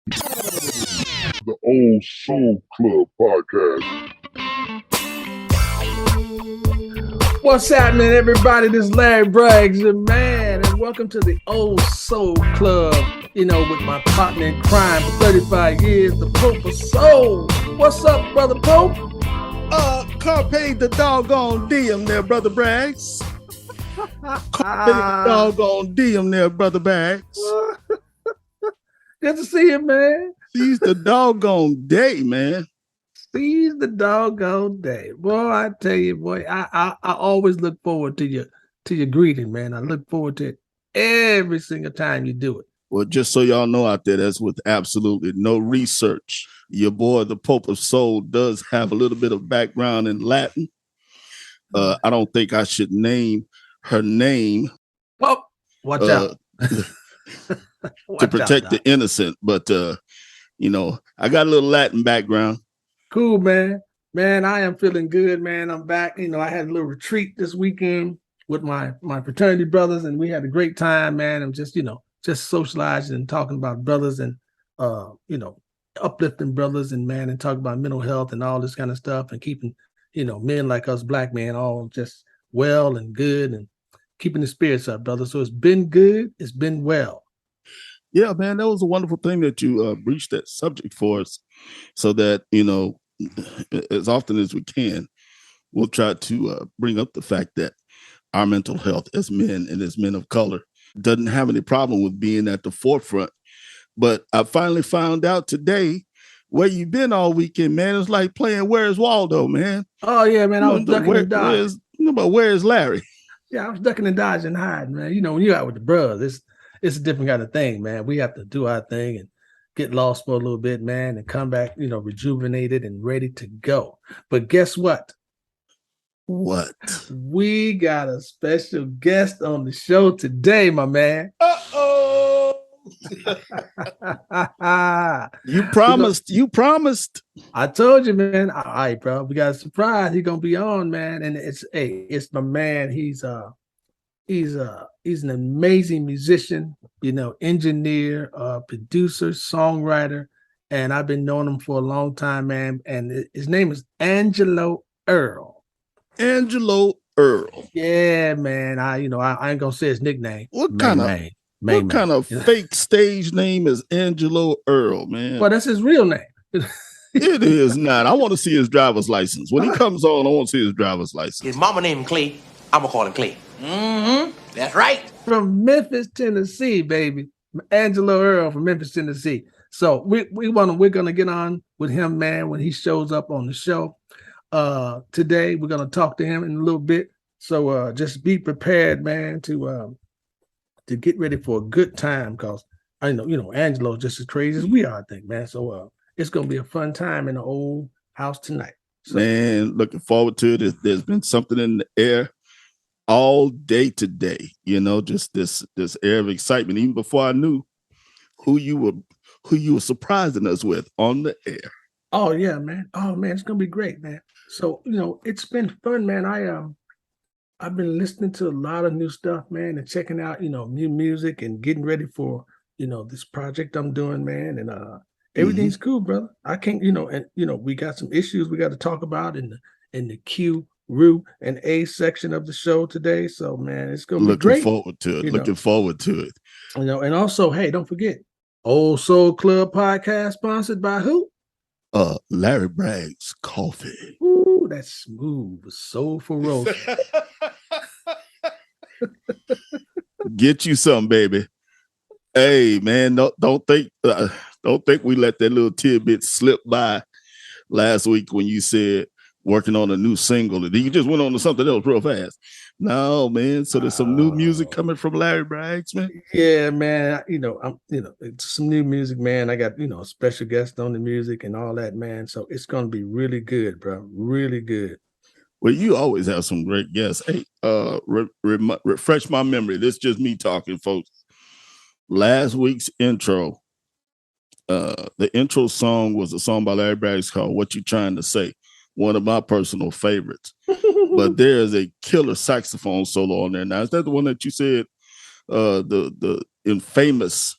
The Old Soul Club podcast. What's happening, everybody? This is Larry Braggs, your man, and welcome to the Old Soul Club. You know, with my partner in crime for 35 years, the Pope of Soul. What's up, Brother Pope? Carpe the doggone diem there, Brother Braggs. Carpe the doggone diem there, Brother Braggs. Good to see you, man. Seize the doggone day, man. Seize the doggone day. Boy, I tell you, boy, I always look forward to your greeting, man. I look forward to it every single time you do it. Well, just so y'all know out there, that's with absolutely no research. Your boy, the Pope of Soul, does have a little bit of background in Latin. I don't think I should name her name. Well, watch out. To protect the innocent. But, you know, I got a little Latin background. Cool, man. Man, I am feeling good, man. I'm back. You know, I had a little retreat this weekend with my fraternity brothers, and we had a great time, man. I'm just, just socializing and talking about brothers and, uplifting brothers and, man, and talking about mental health and all this kind of stuff and keeping, men like us black men all just well and good and keeping the spirits up, brother. So it's been good. It's been well. Yeah, man, that was a wonderful thing that you breached that subject for us so that, as often as we can, we'll try to bring up the fact that our mental health as men and as men of color doesn't have any problem with being at the forefront. But I finally found out today where you've been all weekend, man. It's like playing Where's Waldo, man. Oh, yeah, man. I was ducking and dodging. Where's Larry? Yeah, I was ducking and dodging and hiding, man. When you're out with the brothers, it's a different kind of thing, man. We have to do our thing and get lost for a little bit, man, and come back, rejuvenated and ready to go. But guess what? What? We got a special guest on the show today, my man. Uh-oh. You promised. I told you, man. All right, bro. We got a surprise. He's gonna be on, man. And it's my man. He's an amazing musician, engineer, producer, songwriter, and I've been knowing him for a long time, man. And his name is Angelo Earl. Angelo Earl. Yeah, man. I ain't gonna say his nickname. What kind of fake stage name is Angelo Earl, man? Well, that's his real name. It is not. I want to see his driver's license. When he comes on, I want to see his driver's license. His mama named him Clay. I'm gonna call him Clay. Mm-hmm. That's right. From Memphis, Tennessee, baby. Angelo Earl from Memphis, Tennessee. So we're gonna get on with him, man, when he shows up on the show. Today we're gonna talk to him in a little bit. So just be prepared, man, to get ready for a good time, because I know, Angelo's just as crazy as we are, I think, man. So it's gonna be a fun time in the old house tonight. So, man, looking forward to it. There's been something in the air all day today, just this air of excitement, even before I knew who you were surprising us with on the air. Oh yeah, man. Oh man, it's gonna be great, man. So it's been fun, man. I've been listening to a lot of new stuff, man, and checking out new music and getting ready for this project I'm doing, man. And everything's cool, brother. I can't, and we got some issues we got to talk about in the Q, Rue, and A section of the show today. So man, it's gonna be great. Looking forward to it. And also, hey, don't forget, Old Soul Club podcast sponsored by who? Larry Braggs Coffee. Ooh, that's smooth, soulful roast. Get you some, baby. Hey, man, don't think we let that little tidbit slip by last week when you said working on a new single, and then you just went on to something else real fast. No, man. So there's some new music coming from Larry Braggs, man. Yeah, man. It's some new music, man. I got a special guest on the music and all that, man. So it's gonna be really good, bro. Really good. Well, you always have some great guests. Hey, refresh my memory. This is just me talking, folks. Last week's intro, the intro song was a song by Larry Braggs called "What You Trying to Say." One of my personal favorites. But there's a killer saxophone solo on there. Now, is that the one that you said, the infamous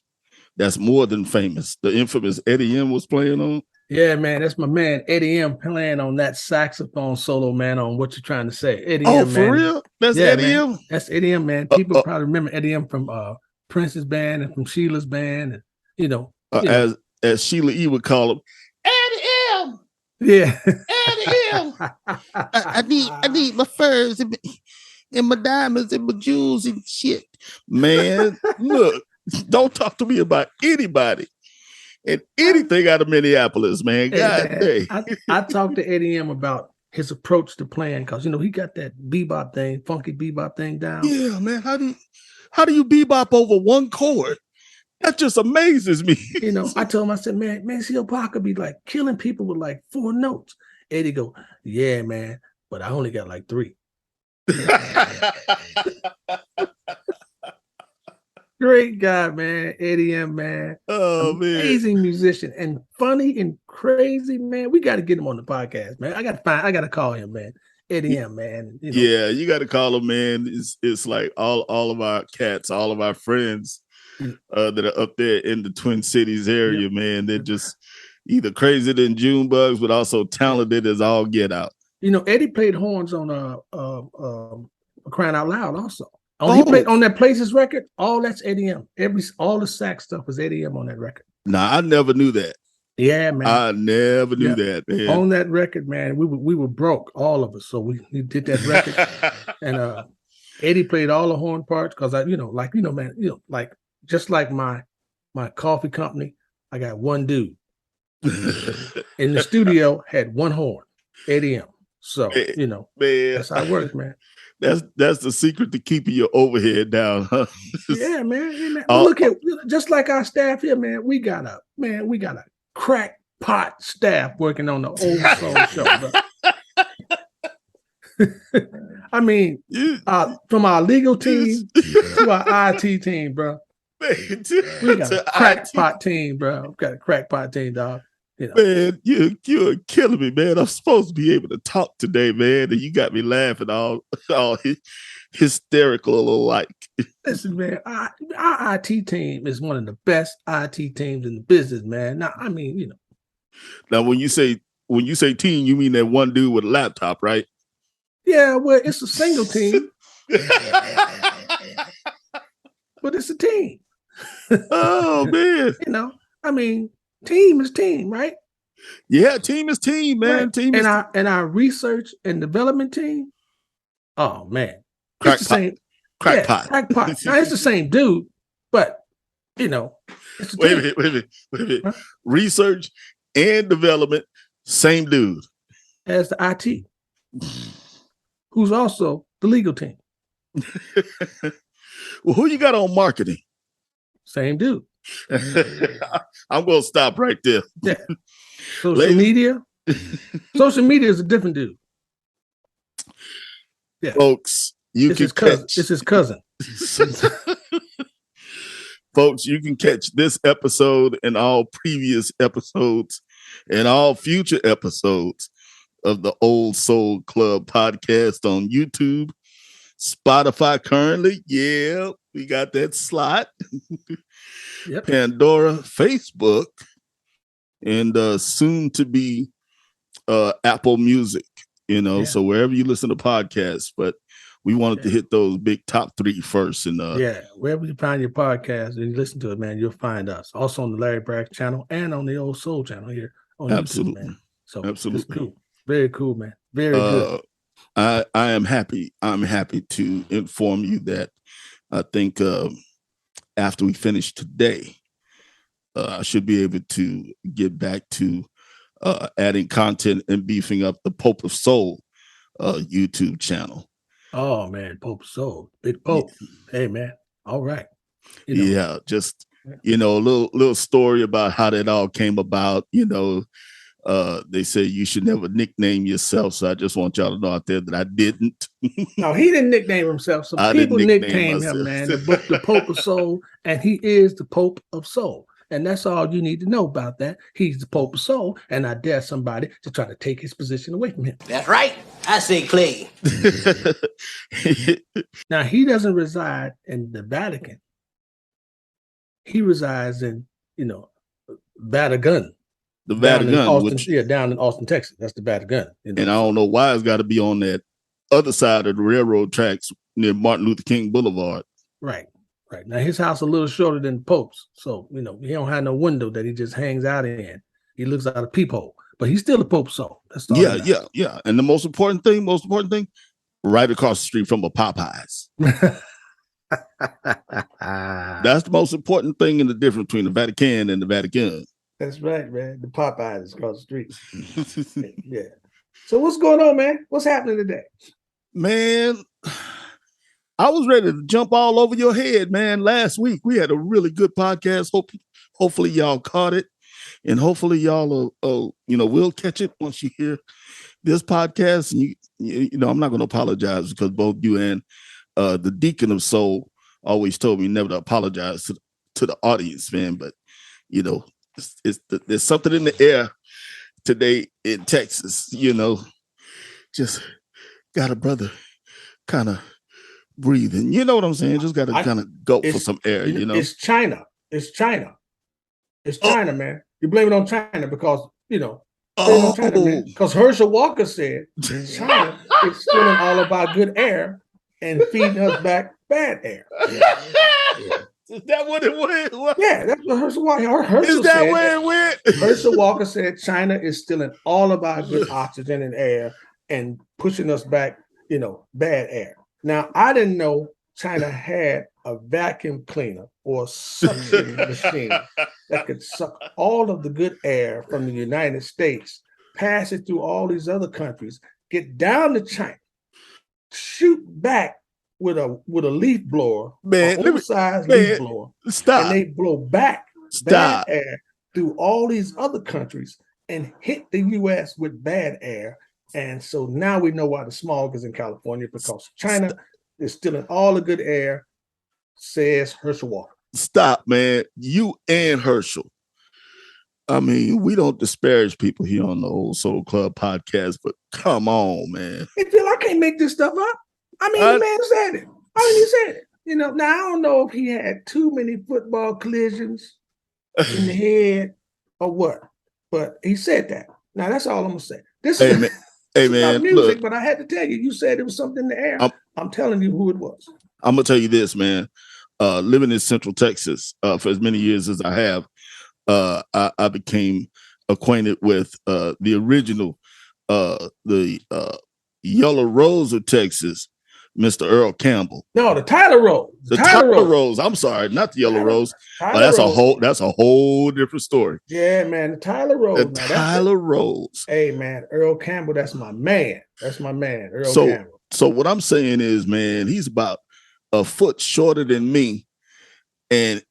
that's more than famous. The infamous Eddie M was playing on. Yeah, man, that's my man Eddie M playing on that saxophone solo, man. On what you're trying to say, Eddie Oh, M, for man. real? That's Yeah, Eddie man. M. That's Eddie M, man. People probably remember Eddie M from Prince's band and from Sheila's band, and you know. As Sheila E would call him, Eddie M. Yeah. Eddie M. I need my furs and my diamonds and my jewels and shit. Man, look, don't talk to me about anybody and anything out of Minneapolis, man. God dang. I talked to Eddie M about his approach to playing because he got that bebop thing, funky bebop thing down. Yeah, man. How do you bebop over one chord? That just amazes me. I told him, I said, man, C.O. Parker be like killing people with like 4 notes. Eddie go, yeah, man, but I only got like 3. Great guy, man. Eddie M, man. Oh, amazing musician and funny and crazy, man. We got to get him on the podcast, man. I got to call him, man. Eddie M, man. Yeah, you got to call him, man. It's like all of our cats, all of our friends that are up there in the Twin Cities area, man. They're just either crazier than June bugs, but also talented as all get out. Eddie played horns on Crying Out Loud also. He played on that Places record. All that's Eddie M. All the sax stuff was Eddie M on that record. Nah, I never knew that. Yeah, man. I never knew that, man. On that record, man, we were broke, all of us. So we did that record, and Eddie played all the horn parts because man, just like my coffee company, I got one dude in the studio had one horn, Eddie M. So man, that's how it works, man. That's the secret to keeping your overhead down, huh? Yeah, man. Hey, man. Look at just like our staff here, man. We got a crackpot staff working on the Old Soul show, bro. I mean, from our legal team to our IT team, bro. Man, we got a crackpot team, bro. We got a crackpot team, dog. Man, you're killing me, man. I'm supposed to be able to talk today, man, and you got me laughing all hysterical like. Listen, man, our IT team is one of the best IT teams in the business, man. Now, I mean, Now, when you say team, you mean that one dude with a laptop, right? Yeah, well, it's a single team, but it's a team. Oh man, I mean. Team is team, right? Yeah, team is team, man. Right. Team and our research and development team. Oh man, crackpot. Crackpot. Now it's the same dude, but it's a wait a minute. Huh? Research and development, same dude as the IT, who's also the legal team. Well, who you got on marketing? Same dude. I'm gonna stop right there. Yeah. Social media is a different dude. Yeah, folks, it's his cousin. Folks, you can catch this episode and all previous episodes and all future episodes of the Old Soul Club podcast on YouTube, Spotify currently. Yeah, we got that slot. Yep. Pandora, Facebook, and soon to be Apple Music, so wherever you listen to podcasts, but we wanted to hit those big top 3 first. And wherever you find your podcast and you listen to it, man, you'll find us. Also on the Larry Bragg channel and on the Old Soul channel here on YouTube, man. So absolutely. It's cool. Very cool, man. Very good. I am happy. I'm happy to inform you that I think after we finish today, I should be able to get back to adding content and beefing up the Pope of Soul YouTube channel. Oh man, Pope of Soul, Big Pope. Yeah. Hey man, all right. Yeah, just a little story about how that all came about. They say you should never nickname yourself, so I just want y'all to know out there that I didn't. No, he didn't nickname himself. Some people nicknamed him, man. The Pope of Soul, and he is the Pope of Soul. And that's all you need to know about that. He's the Pope of Soul, and I dare somebody to try to take his position away from him. That's right. I say Clay. Now, he doesn't reside in the Vatican. he resides in, Vatican. The Down in Vatican, Austin, down in Austin, Texas. That's the Vatican. and I don't know why it's got to be on that other side of the railroad tracks near Martin Luther King Boulevard. Right. Now his house a little shorter than Pope's, so he don't have no window that he just hangs out in. He looks out a peephole, but he's still a Pope soul. That's all. Yeah. And the most important thing, right across the street from a Popeyes. That's the most important thing in the difference between the Vatican and the Vatican. That's right, man. The Popeyes is across the street. Yeah. So what's going on, man? What's happening today? Man, I was ready to jump all over your head, man. Last week we had a really good podcast. Hopefully y'all caught it, and hopefully y'all will catch it once you hear this podcast. And I'm not going to apologize because both you and the Deacon of Soul always told me never to apologize to the audience, man. But there's something in the air today in Texas. Just got a brother kind of breathing. You know what I'm saying? Just got to kind of go for some air. It's China. It's China, man. You blame it on China because because Herschel Walker said China is stealing all of our good air and feeding us back bad air. Yeah. Is that what it went? Yeah, that's what Herschel Walker. Herschel is that said where it went? Herschel Walker said China is stealing all of our good oxygen and air and pushing us back, bad air. Now, I didn't know China had a vacuum cleaner or suction machine that could suck all of the good air from the United States, pass it through all these other countries, get down to China, shoot back with a leaf blower, oversized leaf blower, stop, and they blow back bad air through all these other countries and hit the U.S. with bad air. And so now we know why the smog is in California, because China is stealing all the good air, says Herschel Walker. Stop, man. You and Herschel. I mean, we don't disparage people here on the Old Soul Club podcast, but come on, man. Hey, Phil, I can't make this stuff up. I mean, the man said it. He said it. Now I don't know if he had too many football collisions in the head or what, but he said that. Now that's all I'm gonna say. This is not music, look, but I had to tell you. You said it was something in the air. I'm telling you who it was. I'm gonna tell you this, man. Living in Central Texas for as many years as I have, I became acquainted with the original, the Yellow Rose of Texas, Mr. Earl Campbell. No, the Tyler Rose. The Tyler Rose. I'm sorry, not the Yellow Rose. But that's a whole different story. Yeah, man. The Tyler Rose. The Tyler Rose. Hey, man, Earl Campbell. That's my man. Earl Campbell. So what I'm saying is, man, he's about a foot shorter than me, and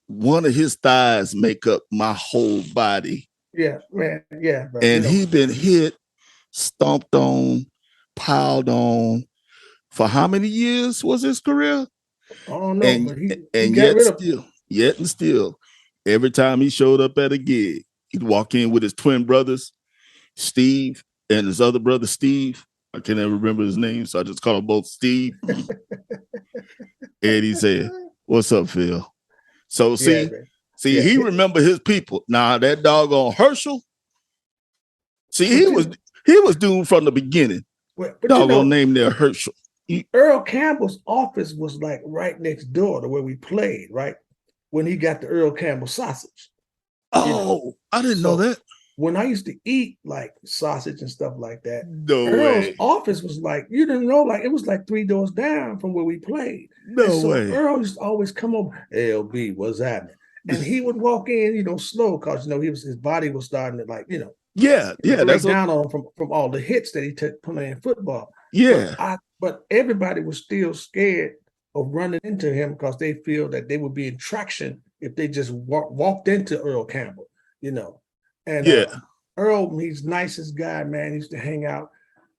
one of his thighs make up my whole body. Yeah, man. Yeah, bro. And he's been hit, stomped on, piled on. For how many years was his career? I don't know. Yet still, every time he showed up at a gig, he'd walk in with his twin brothers, Steve, and his other brother, Steve. I can't ever remember his name, so I just call them both Steve. And he said, "What's up, Phil?" So he remember his people. Now that doggone Herschel, he was doomed from the beginning. Doggone name there, Herschel. Earl Campbell's office was like right next door to where we played, right? When he got the Earl Campbell sausage. Oh, I didn't know that. When I used to eat like sausage and stuff like that, Earl's office was like, you didn't know, like it was like 3 doors down from where we played. No way. Earl used to always come over, LB, what's happening? And he would walk in, slow, because his body was starting to break down on him from all the hits that he took playing football. Yeah. But everybody was still scared of running into him because they feel that they would be in traction if they just walked into Earl Campbell, And Earl, he's the nicest guy, man. He used to hang out.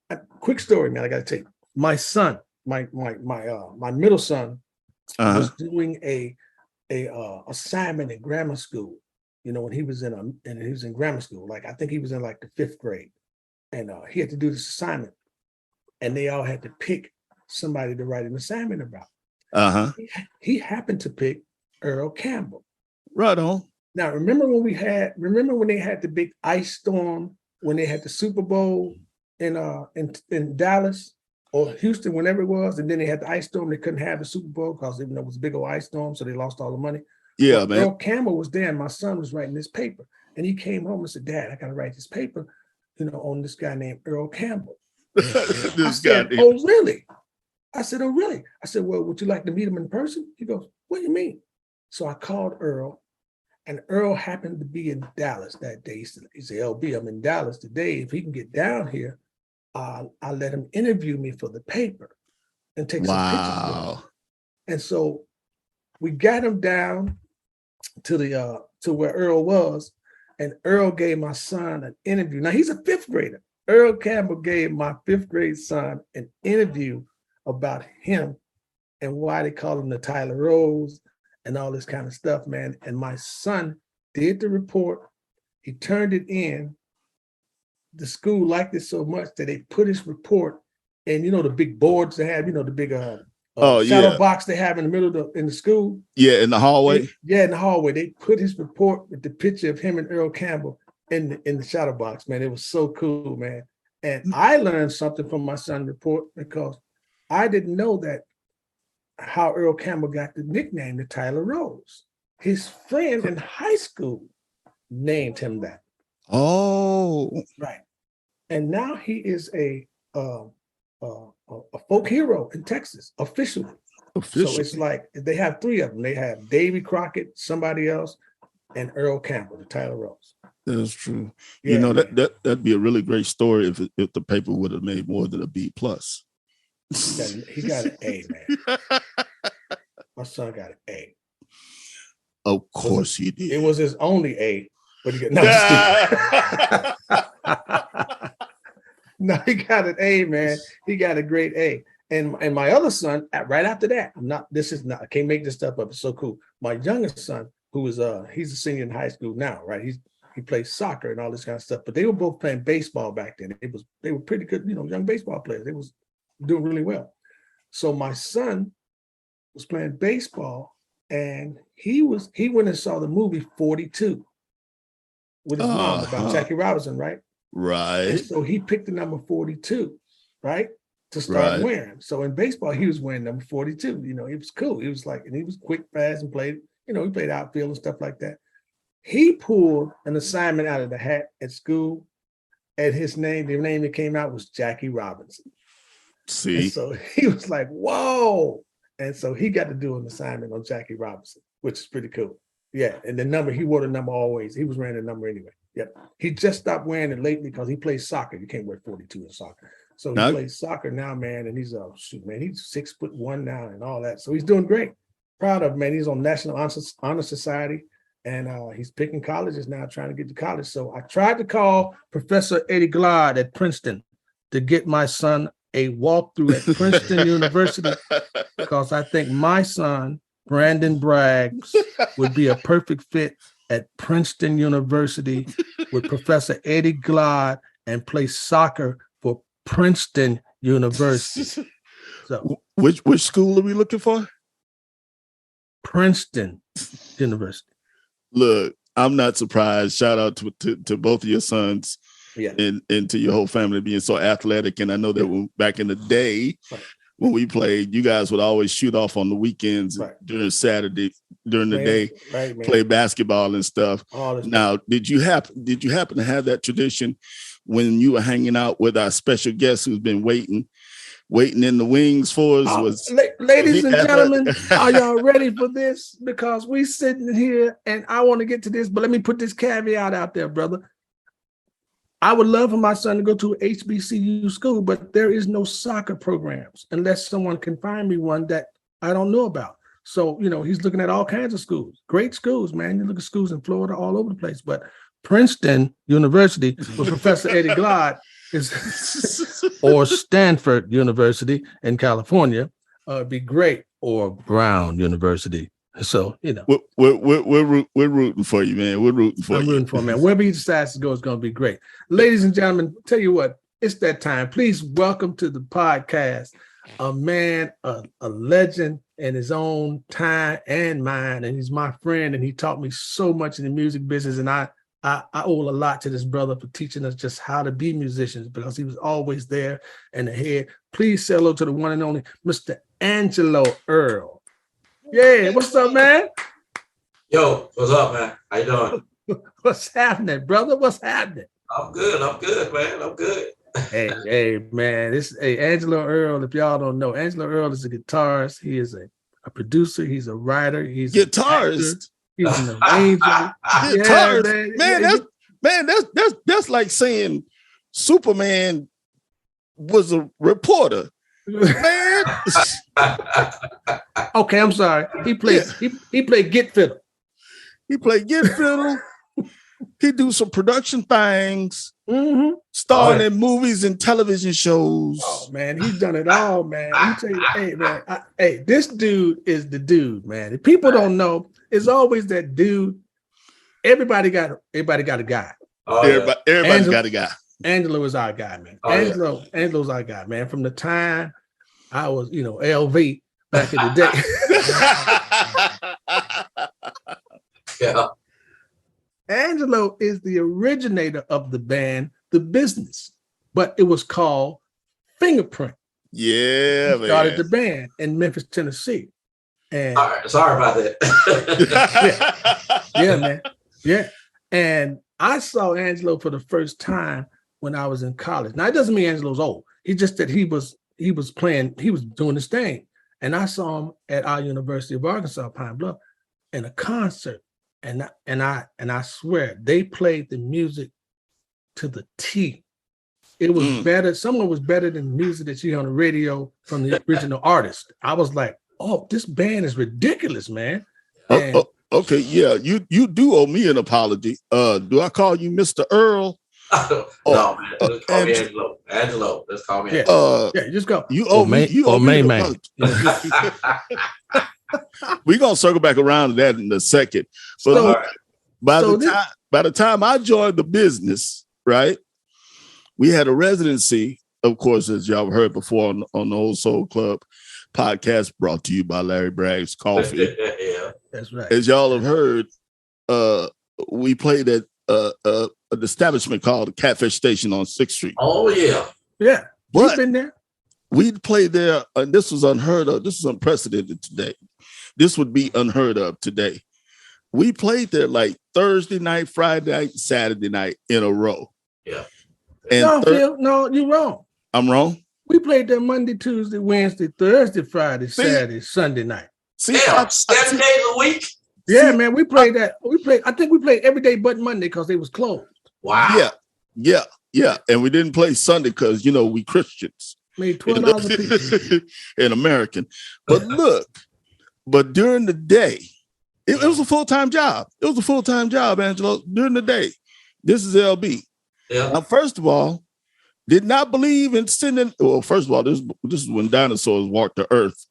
A quick story, man. I got to tell you. My son, my middle son, was doing a assignment in grammar school. When he was in grammar school, like I think he was in like the 5th grade, and he had to do this assignment. And they all had to pick somebody to write an assignment about. Uh-huh. He happened to pick Earl Campbell. Right on. Now, remember when they had the big ice storm when they had the Super Bowl in Dallas or Houston, whenever it was, and then they had the ice storm. They couldn't have the Super Bowl because even though it was a big old ice storm, so they lost all the money. Yeah, well, man. Earl Campbell was there, and my son was writing this paper, and he came home and said, "Dad, I got to write this paper, on this guy named Earl Campbell." I said, "Oh, really?" I said, "Oh, really?" I said, "Well, would you like to meet him in person?" He goes, "What do you mean?" So I called Earl. And Earl happened to be in Dallas that day. He said, "LB, I'm in Dallas today. If he can get down here, I'll let him interview me for the paper and take some pictures with him." And so we got him down to where Earl was, and Earl gave my son an interview. Now he's a fifth grader. Earl Campbell gave my fifth grade son an interview about him and why they call him the Tyler Rose and all this kind of stuff, man. And my son did the report. He turned it in. The school liked it so much that they put his report in, the big boards they have, the big shadow box they have in the middle in the school. Yeah, in the hallway. In the hallway. They put his report with the picture of him and Earl Campbell in the shadow box, man. It was so cool, man. And I learned something from my son's report because I didn't know that how Earl Campbell got the nickname the Tyler Rose. His friend in high school named him that. Oh, right. And now he is a folk hero in Texas officially. So it's like they have three of them. They have Davy Crockett, somebody else, and Earl Campbell, the Tyler Rose. That's true. Yeah, that'd be a really great story if the paper would have made more than a B+. He got an A, man. My son got an A. Of course he did. It was his only A, but he got no, he got an A, man. He got a great A. And my other son, right after that, I can't make this stuff up. It's so cool. My youngest son, who is he's a senior in high school now, right? He plays soccer and all this kind of stuff, but they were both playing baseball back then. They were pretty good, young baseball players. They was doing really well. So my son was playing baseball, and he went and saw the movie 42 with his mom about Jackie Robinson, right? Right. And so he picked the number 42, right, to start wearing. So in baseball, he was wearing number 42. It was cool. He was and he was quick, fast, and played. He played outfield and stuff like that. He pulled an assignment out of the hat at school, and the name that came out was Jackie Robinson. See, and so he was like, "Whoa!" And so he got to do an assignment on Jackie Robinson, which is pretty cool. Yeah, and the number, he wore the number always. He was wearing the number anyway. Yep. He just stopped wearing it lately because he plays soccer. You can't wear 42 in soccer. So he plays soccer now, man, and he's he's 6'1" now and all that. So he's doing great. Proud of him, man. He's on National Honor Society, and he's picking colleges now, trying to get to college. So I tried to call Professor Eddie Glad at Princeton to get my son a walkthrough at Princeton University, because I think my son, Brandon Braggs, would be a perfect fit at Princeton University with Professor Eddie Glad and play soccer for Princeton University. So, which school are we looking for? Princeton University. Look, I'm not surprised. Shout out to both of your sons. Yeah. And to your whole family being so athletic. And I know that back in the day when we played, you guys would always shoot off on the weekends during Saturday, during the day, play basketball and stuff. Now, did you happen to have that tradition when you were hanging out with our special guest who's been waiting in the wings for us? Ladies and gentlemen, are y'all ready for this? Because we sitting here and I want to get to this, but let me put this caveat out there, brother. I would love for my son to go to an HBCU school, but there is no soccer programs unless someone can find me one that I don't know about. So, he's looking at all kinds of schools, great schools, man. You look at schools in Florida, all over the place, but Princeton University with Professor Eddie Glad or Stanford University in California would be great, or Brown University. So, we're rooting for you, man. We're rooting for you. I'm rooting for him, man. Wherever he decides to go is going to be great. Ladies and gentlemen, tell you what, it's that time. Please welcome to the podcast a man, a legend in his own time and mind, and he's my friend, and he taught me so much in the music business, and I owe a lot to this brother for teaching us just how to be musicians, because he was always there and ahead. Please say hello to the one and only Mr. Angelo Earl. Yeah, what's up, man? Yo, what's up, man? How you doing? What's happening, brother? What's happening? I'm good, man. I'm good. Hey, man. Angelo Earl, if y'all don't know, Angelo Earl is a guitarist. He is a producer. He's a writer. He's Guitarist. He's an arranger. Guitarist. Yeah, That's like saying Superman was a reporter. Man. Okay, I'm sorry. He played Git Fiddle. He played Git Fiddle. He do some production things, starring in movies and television shows. Oh man, he's done it all, man. Let me tell you, hey man, this dude is the dude, man. If people don't know, it's always that dude. Everybody got a guy. Everybody's got a guy. Angelo is our guy, man. Angelo's our guy, man. From the time I was, LV back in the day. Yeah. Angelo is the originator of the band, The Business, but it was called Fingerprint. Yeah, he started the band in Memphis, Tennessee. And sorry about that. Yeah, man. Yeah. And I saw Angelo for the first time when I was in college. Now, it doesn't mean Angelo's old. He just that he was doing his thing. And I saw him at our University of Arkansas, Pine Bluff, in a concert. And I swear they played the music to the T. It was better. Someone was better than music that you hear on the radio from the original artist. I was like, oh, this band is ridiculous, man. Okay, yeah, you do owe me an apology. Do I call you Mr. Earl? No, man. Just call me Angelo. Angelo. Let's call me Angelo. Yeah, just go. You owe me. You owe me an apology. We're gonna circle back around to that in a second. But by the time I joined The Business, right, we had a residency, of course, as y'all heard before on the Old Soul Club podcast, brought to you by Larry Bragg's Coffee. Yeah, that's right. As y'all have heard, we played at an establishment called the Catfish Station on 6th Street. Oh yeah, yeah. You've been there. We played there, and this was unheard of. This is unprecedented today. This would be unheard of today. We played there like Thursday night, Friday night, Saturday night in a row. Yeah. And no, you're wrong. I'm wrong. We played there Monday, Tuesday, Wednesday, Thursday, Friday, Saturday, Sunday night. See, 7 days a week. Yeah, man. We played that. I think we played every day but Monday because they was closed. Wow. Yeah. And we didn't play Sunday because we Christians. Made $12 a piece. And American. But look, during the day, it was a full-time job. It was a full-time job, Angelo. During the day, this is LB. Yeah. Now, first of all, did not believe in sending. Well, first of all, this is when dinosaurs walked the earth.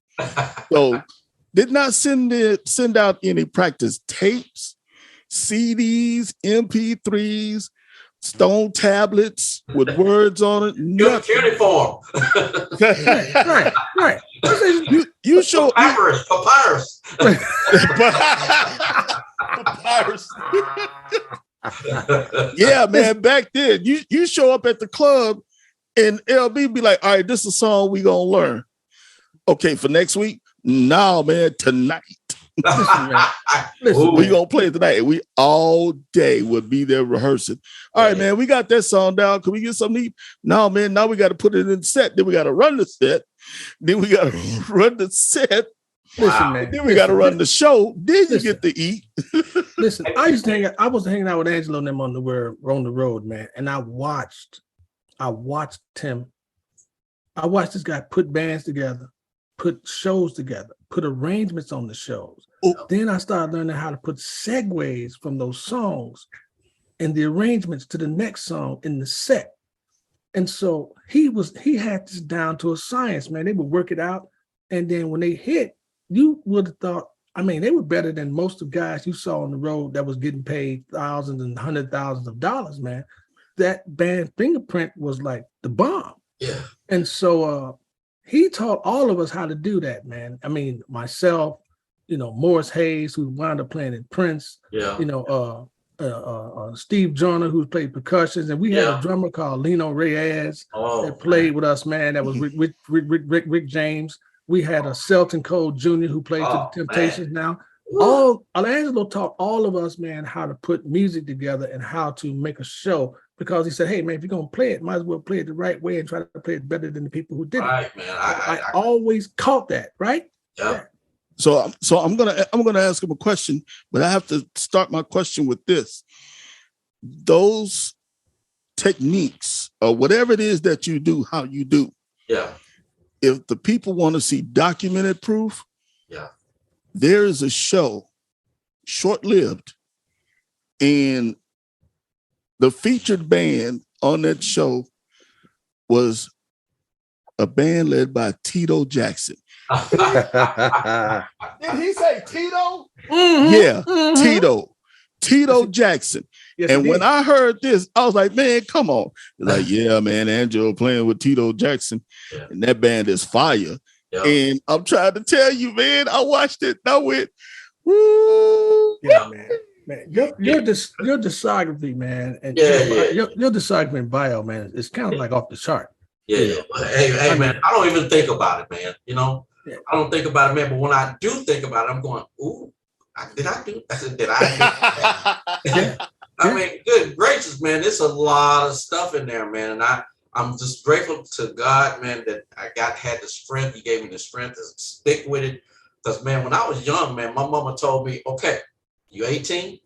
So, did not send out any practice tapes, CDs, MP3s, stone tablets with words on it. Uniform. Right. You show papyrus. Papyrus. Yeah, man. Back then, you show up at the club, and LB be like, "All right, this is a song we gonna learn." Okay, for next week. No, man. Tonight. Listen, we gonna play it tonight. We all day would be there rehearsing. All right, man, we got that song down. Can we get something to eat? No, man, now we got to put it in the set. Then we got to run the set. Then we got to run the set. Listen, man. Then we got to run the show. Then you get to eat. Listen, I was hanging out with Angelo and them on the road, man, and I watched him. I watched this guy put bands together, put shows together, put arrangements on the shows. Then I started learning how to put segues from those songs and the arrangements to the next song in the set. And so he had this down to a science, man. They would work it out. And then when they hit, you would have thought, they were better than most of the guys you saw on the road that was getting paid thousands and hundred thousands of dollars, man. That band Fingerprint was like the bomb. Yeah. And so he taught all of us how to do that, man. I mean, myself, Morris Hayes, who wound up playing in Prince, Yeah. Steve Joyner, who played percussions, and we had a drummer called Lino Reyes that played with us, man. That was Rick James. We had a Selton Cole Jr. who played for the Temptations now. Angelo taught all of us, man, how to put music together and how to make a show, because he said, hey, man, if you're going to play it, might as well play it the right way and try to play it better than the people who did it. Right, man. I always caught that, right? Yeah. So I'm gonna ask him a question, but I have to start my question with this. Those techniques or whatever it is that you do, how you do. Yeah. If the people want to see documented proof, there is a show, short-lived, and the featured band on that show was a band led by Tito Jackson. Did he say Tito? Mm-hmm. Yeah, mm-hmm. Tito Jackson. Yes, and when I heard this, I was like, man, come on. Like, yeah, man, Angelo playing with Tito Jackson, and that band is fire. Yeah. And I'm trying to tell you, man, I watched it and I went, woo. Yeah, man. Your discography, man, and your discography and bio, man, it's kind of like off the chart. Yeah. Hey, man, I don't even think about it, man. I don't think about it, man. But when I do think about it, I'm going, ooh, did I do that? I mean, good gracious, man, there's a lot of stuff in there, man. And I'm just grateful to God, man, that I had the strength. He gave me the strength to stick with it. Because, man, when I was young, man, my mama told me, okay, you're 18,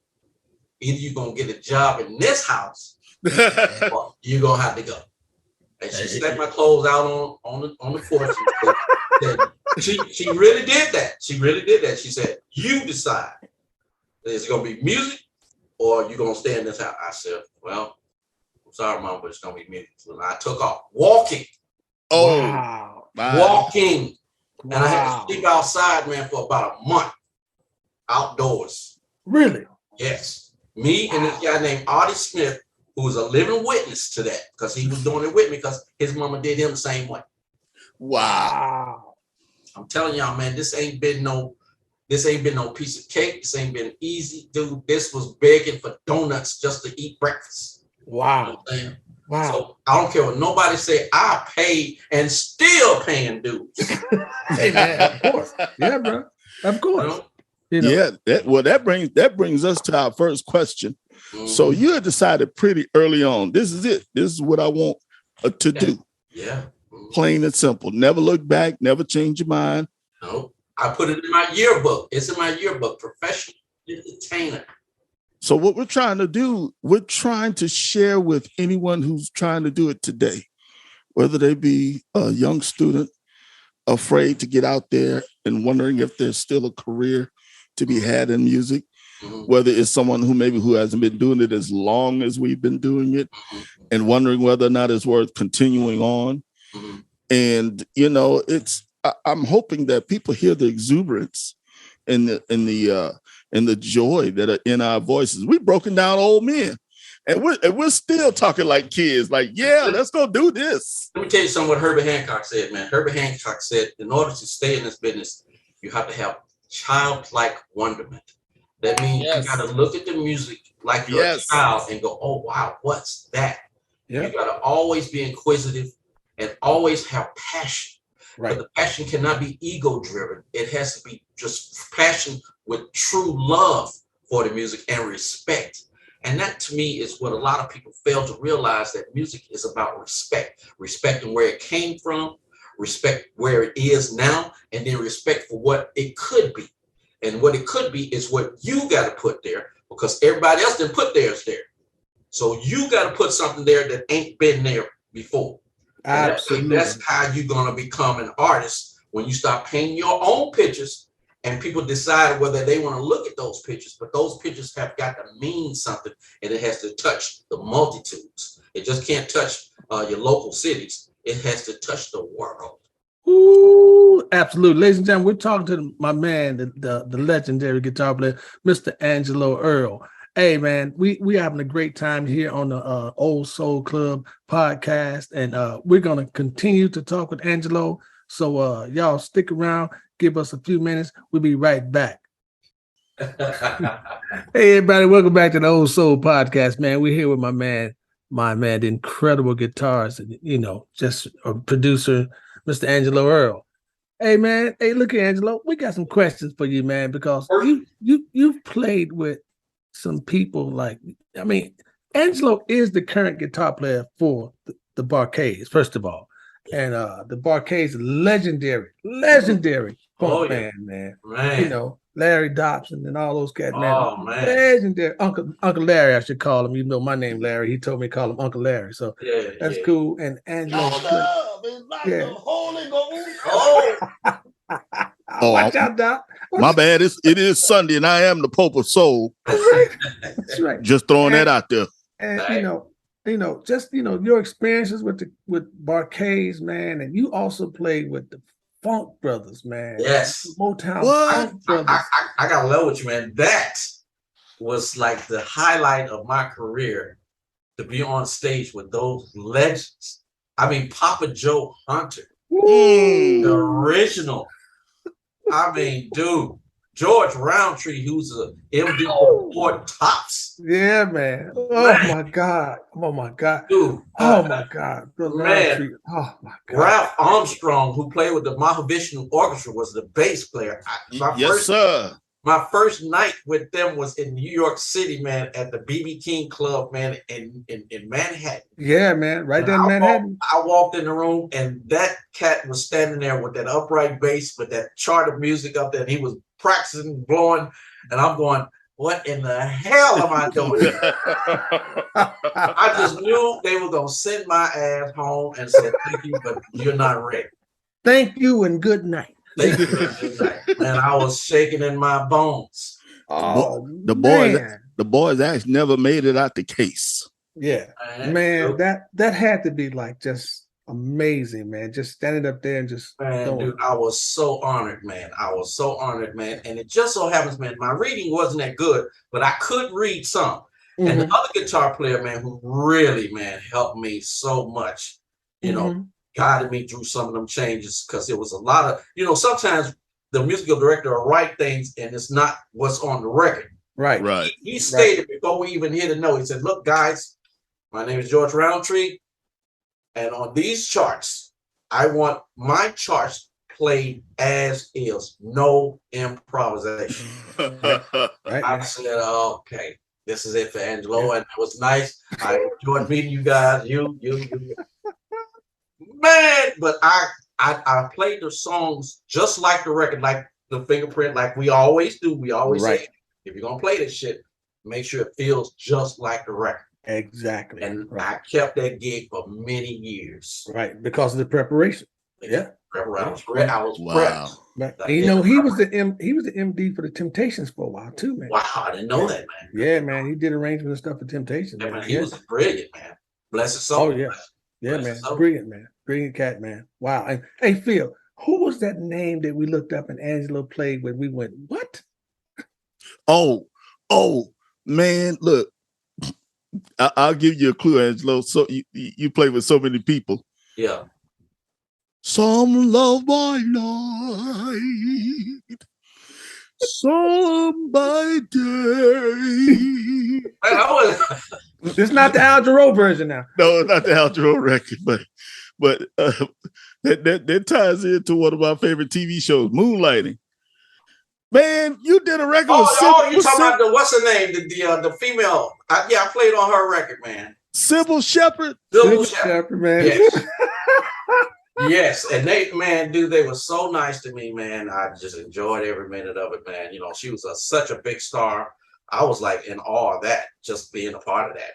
either you're going to get a job in this house or you're going to have to go. And she stuck my clothes out on the porch. She really did that. She really did that. She said, you decide. Is it going to be music or you going to stay in this house? I said, well, I'm sorry, Mom, but it's going to be music. So I took off walking. Oh, wow. Walking. Wow. And I had to sleep outside, man, for about a month. Outdoors. Really? Yes. Me and this guy named Artie Smith, who was a living witness to that because he was doing it with me because his mama did him the same way. Wow. I'm telling y'all, man, this ain't been no piece of cake. This ain't been easy, dude. This was begging for donuts just to eat breakfast. Wow. You know wow. So I don't care what nobody say. I paid and still paying dues. Hey, man, of course. Yeah, bro. Of course. Yeah. That brings us to our first question. Mm-hmm. So you had decided pretty early on, this is it. This is what I want to do. Yeah. Plain and simple. Never look back. Never change your mind. No. I put it in my yearbook. It's in my yearbook. Professional entertainer. So what we're trying to do, we're trying to share with anyone who's trying to do it today, whether they be a young student afraid to get out there and wondering if there's still a career to be had in music, whether it's someone who hasn't been doing it as long as we've been doing it and wondering whether or not it's worth continuing on. And, I'm hoping that people hear the exuberance and the joy that are in our voices. We've broken down old men and we're still talking like kids, like, yeah, let's go do this. Let me tell you something what Herbie Hancock said, man. Herbie Hancock said, in order to stay in this business, you have to have childlike wonderment. That means you got to look at the music like you're a child and go, oh, wow, what's that? You got to always be inquisitive and always have passion. Right. But the passion cannot be ego-driven. It has to be just passion with true love for the music and respect. And that, to me, is what a lot of people fail to realize, that music is about respect. Respecting where it came from, respect where it is now, and then respect for what it could be. And what it could be is what you got to put there, because everybody else didn't put theirs there. So you got to put something there that ain't been there before. Absolutely. That's how you're going to become an artist, when you start painting your own pictures and people decide whether they want to look at those pictures. But those pictures have got to mean something, and it has to touch the multitudes. It just can't touch your local cities. It has to touch the world. Ooh, absolutely. Ladies and gentlemen, we're talking to my man, the legendary guitar player, Mr. Angelo Earl. Hey, man, we having a great time here on the Old Soul Club podcast, and we're going to continue to talk with Angelo. So y'all stick around, give us a few minutes. We'll be right back. Hey everybody, welcome back to the Old Soul Podcast, man. We're here with my man, the incredible guitarist, just a producer, Mr. Angelo Earl. Hey man, look here, Angelo. We got some questions for you, man, because you've played with some people Angelo is the current guitar player for the Bar-Kays, first of all. And the Bar-Kays, legendary funk band, man. Larry Dobson and all those cats, man. Oh, man. Legendary. Uncle Larry, I should call him. You know my name, Larry. He told me to call him Uncle Larry. So that's cool. And Angelo. The Holy Ghost. Watch out, Doc. My bad. It is Sunday, and I am the Pope of Soul. That's right. Just throwing that out there. And your experiences with Bar-Kays, man, and you also played with the Funk Brothers, man. Yes. Motown Funk Brothers. I gotta love with you, man. That was like the highlight of my career, to be on stage with those legends. I mean, Papa Joe Hunter, the original. I mean, dude, George Roundtree, who's a MD for Fort Tops. Yeah, man. Oh my God. Dude. Oh my God. Man. Oh my God. Ralph Armstrong, who played with the Mahavishnu Orchestra, was the bass player. Sir. My first night with them was in New York City, man, at the BB King Club, man, in Manhattan. Yeah, man, right there in Manhattan. I walked in the room, and that cat was standing there with that upright bass, with that chart of music up there, and he was practicing, blowing, and I'm going, what in the hell am I doing? I just knew they were going to send my ass home and say, thank you, but you're not ready. Thank you and good night. Thank you and good night. And I was shaking in my bones. The boys actually never made it out the case. Yeah, man, that had to be like just amazing, man. Just standing up there and just dude, I was so honored, man. And it just so happens, man, my reading wasn't that good, but I could read some. Mm-hmm. And the other guitar player, man, who really, man, helped me so much, guided me through some of them changes, because it was a lot of, sometimes the musical director will write things and it's not what's on the record. Right. He stated before we even hit a note, he said, look, guys, my name is George Roundtree, and on these charts, I want my charts played as is, no improvisation. I said, okay, this is it for Angelo, and it was nice. I enjoyed meeting you guys. You. Man, but I played the songs just like the record, like the fingerprint, like we always do. We always say, if you're gonna play this shit, make sure it feels just like the record. Exactly. And I kept that gig for many years. Right, because of the preparation. Yeah. I was prepped. Like, he was the MD for the Temptations for a while too, man. Wow, I didn't know that, man. Yeah, man. He did arrangements and stuff for Temptations. Yeah, man. He was brilliant, man. Bless his soul. Oh, yeah. Yeah, man. Brilliant, man. Brilliant cat, man. Wow. And hey, Phil, who was that name that we looked up and Angelo played when we went, what? Oh, man, look. I'll give you a clue, Angelo. So you play with so many people. Yeah. Some love by night, some by day. It's not the Al Jarreau version now. No, not the Al Jarreau record, but that ties into one of my favorite TV shows, Moonlighting. Man, you did a record. You talking about what's her name? The female. I played on her record, man. Sybil Shepherd. Sybil Shepherd, man. Yes. Yes, and they were so nice to me, man. I just enjoyed every minute of it, man. She was such a big star. I was like in awe of that, just being a part of that,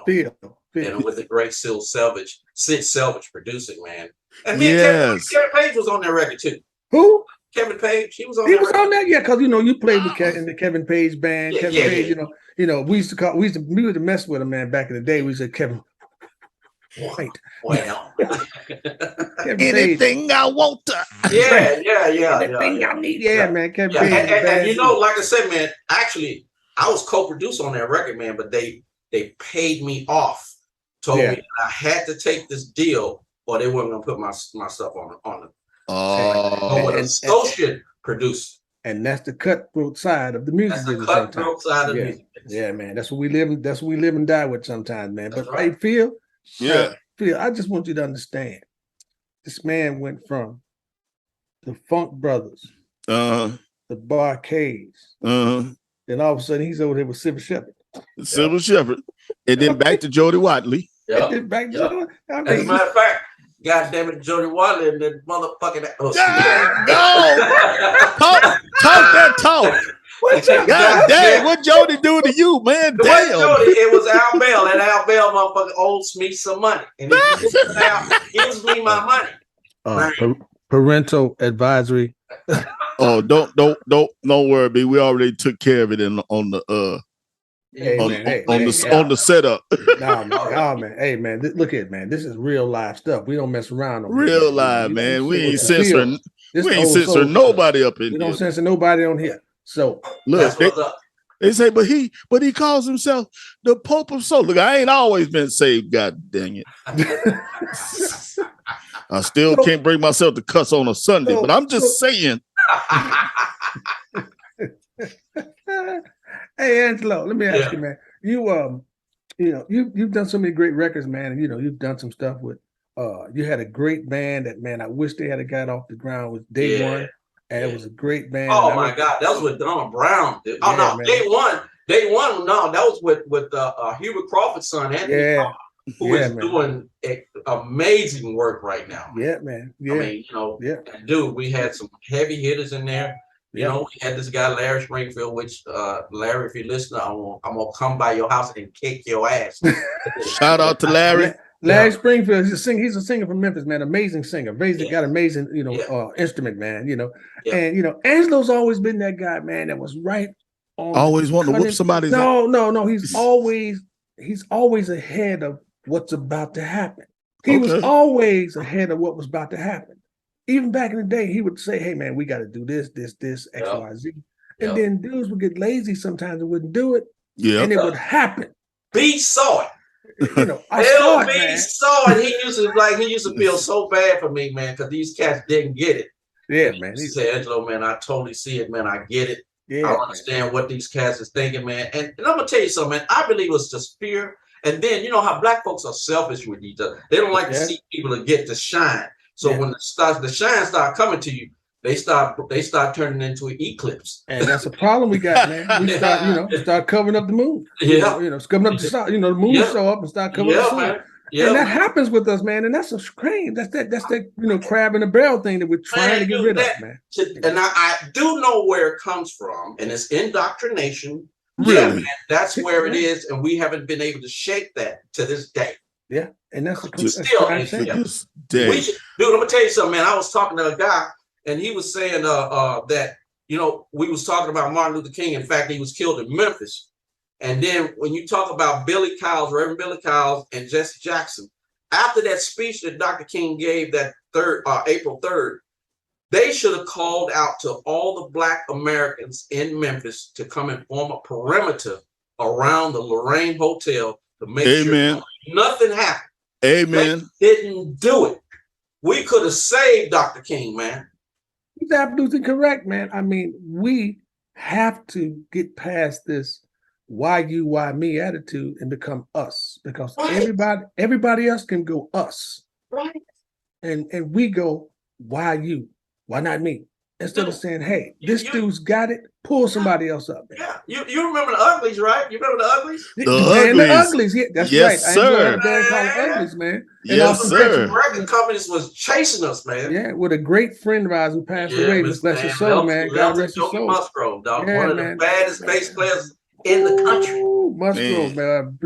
man. And with the great Sid Selvage producing, man. And Kevin Page was on that record too. Who? Kevin Page, he was on that, yeah, because you played with in the Kevin Page band. Kevin Page, we used to mess with him, man, back in the day. We said, Kevin, wait. Well, anything I want to. Yeah. Anything I need, man. Kevin Page. And like I said, man, actually, I was co-producer on that record, man, but they paid me off, told me that I had to take this deal, or they weren't gonna put my stuff on Go with an associate producer. And that's the cutthroat side of the music That's the business. cutthroat side of the music business. Yeah, man. That's what we live. That's what we live and die with sometimes, man. That's But right. hey, Phil. Yeah. Phil, I just want you to understand. This man went from the Funk Brothers, the Barcades, then all of a sudden he's over there with Sybil Shepherd. Sybil Shepherd. And then back to Jody Watley. Yep. And then back to Yep. I mean, As a matter of fact, God damn it, Jody Watley and that motherfucking. No! Talk that talk. God damn, what Jody do to you, man? It wasn't Damn. Jody, it was Al Bell. And Al Bell motherfucker owes me some money. And he gives me my money. Parental advisory. Oh, don't worry, B. We already took care of it on the on the setup. Nah, man. Oh, man. Hey, man. Look at it, man. This is real live stuff. We don't mess around. Real live, man. We ain't censoring. We ain't censoring nobody up in here. We don't censor nobody on here. So look, they say, but he calls himself the Pope of Soul. Look, I ain't always been saved. God dang it. I still can't bring myself to cuss on a Sunday, but I'm just saying. Hey, Angelo, let me ask you, man. You've done so many great records, man. And you've done some stuff with. You had a great band that, man, I wish they had got off the ground with Day One. And it was a great band. Oh my God, that was with Donald Brown. Day One. No, that was with Hubert Crawford's son, Anthony, who is doing amazing work right now. Yeah, man. Yeah. I mean, dude, we had some heavy hitters in there. You know, we had this guy Larry Springfield, which Larry, if you listen, I'm gonna come by your house and kick your ass. Shout out to Larry. Larry Springfield, he's a singer from Memphis, man. Amazing singer. Got amazing, instrument, man. And Angelo's always been that guy, man, that was right on. Always wanting to whoop somebody's ass. No. He's always ahead of what's about to happen. He was always ahead of what was about to happen. Even back in the day, he would say, "Hey, man, we got to do this, X, Y, Z," and then dudes would get lazy sometimes and wouldn't do it. Yeah, and it would happen. B saw it. I saw it. He used to feel so bad for me, man, because these cats didn't get it. Yeah, man. He said, "Angelo, man, I totally see it, man. I get it. Yeah, I understand what these cats is thinking, man." And I'm gonna tell you something, man. I believe it was just fear. And then you know how black folks are selfish with each other. They don't like to see people to get to shine. So when the shine start coming to you, they start turning into an eclipse. And that's a problem we got, man. We start covering up the moon. Yeah. Covering up the sun. The moon show up and start covering up the sun. Yeah, and that happens with us, man. And that's a shame. That's that crab in the barrel thing that we're trying to get rid of, man. And I do know where it comes from, and it's indoctrination. Really? Yeah, man, that's where it is, and we haven't been able to shake that to this day. Yeah, and that's still Dude, I'm gonna tell you something, man. I was talking to a guy, and he was saying that we was talking about Martin Luther King. In fact, he was killed in Memphis. And then when you talk about Billy Kyles, Reverend Billy Kyles, and Jesse Jackson, after that speech that Dr. King gave that April 3rd, they should have called out to all the Black Americans in Memphis to come and form a perimeter around the Lorraine Hotel to make sure nothing happened. Amen. They didn't do it. We could have saved Dr. King, man. He's absolutely correct, man. I mean, we have to get past this why you, why me attitude and become us, because everybody else can go us. Right. And we go, why you? Why not me? Instead of saying, hey, this dude's got it, pull somebody else up. Man. Yeah, you remember the Uglies, right? You remember the Uglies? The Uglies, yeah, that's right. Sir. I band called the Uglies, man. Yes, sir. Record companies was chasing us, man. Yeah, with a great friend of ours who passed away. Bless his soul, man. God rest his soul. Musgrove, dog. One of the baddest bass players in the country. Musgrove, man.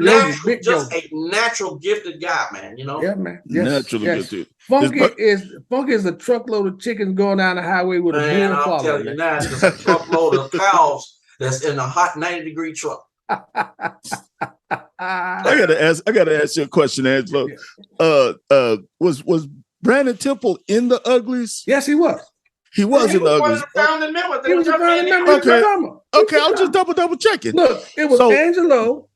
Just a natural gifted guy, man. Yeah, man. Naturally gifted. Funky is a truckload of chickens going down the highway with a bull following. I'm telling you now, it's a truckload of cows that's in a hot 90-degree truck. I gotta ask you a question, Angelo. Was Brandon Temple in the Uglies? Yes, he was. He was in the Uglies. He was a founding member. Okay, I was just double checking. Look, it was Angelo,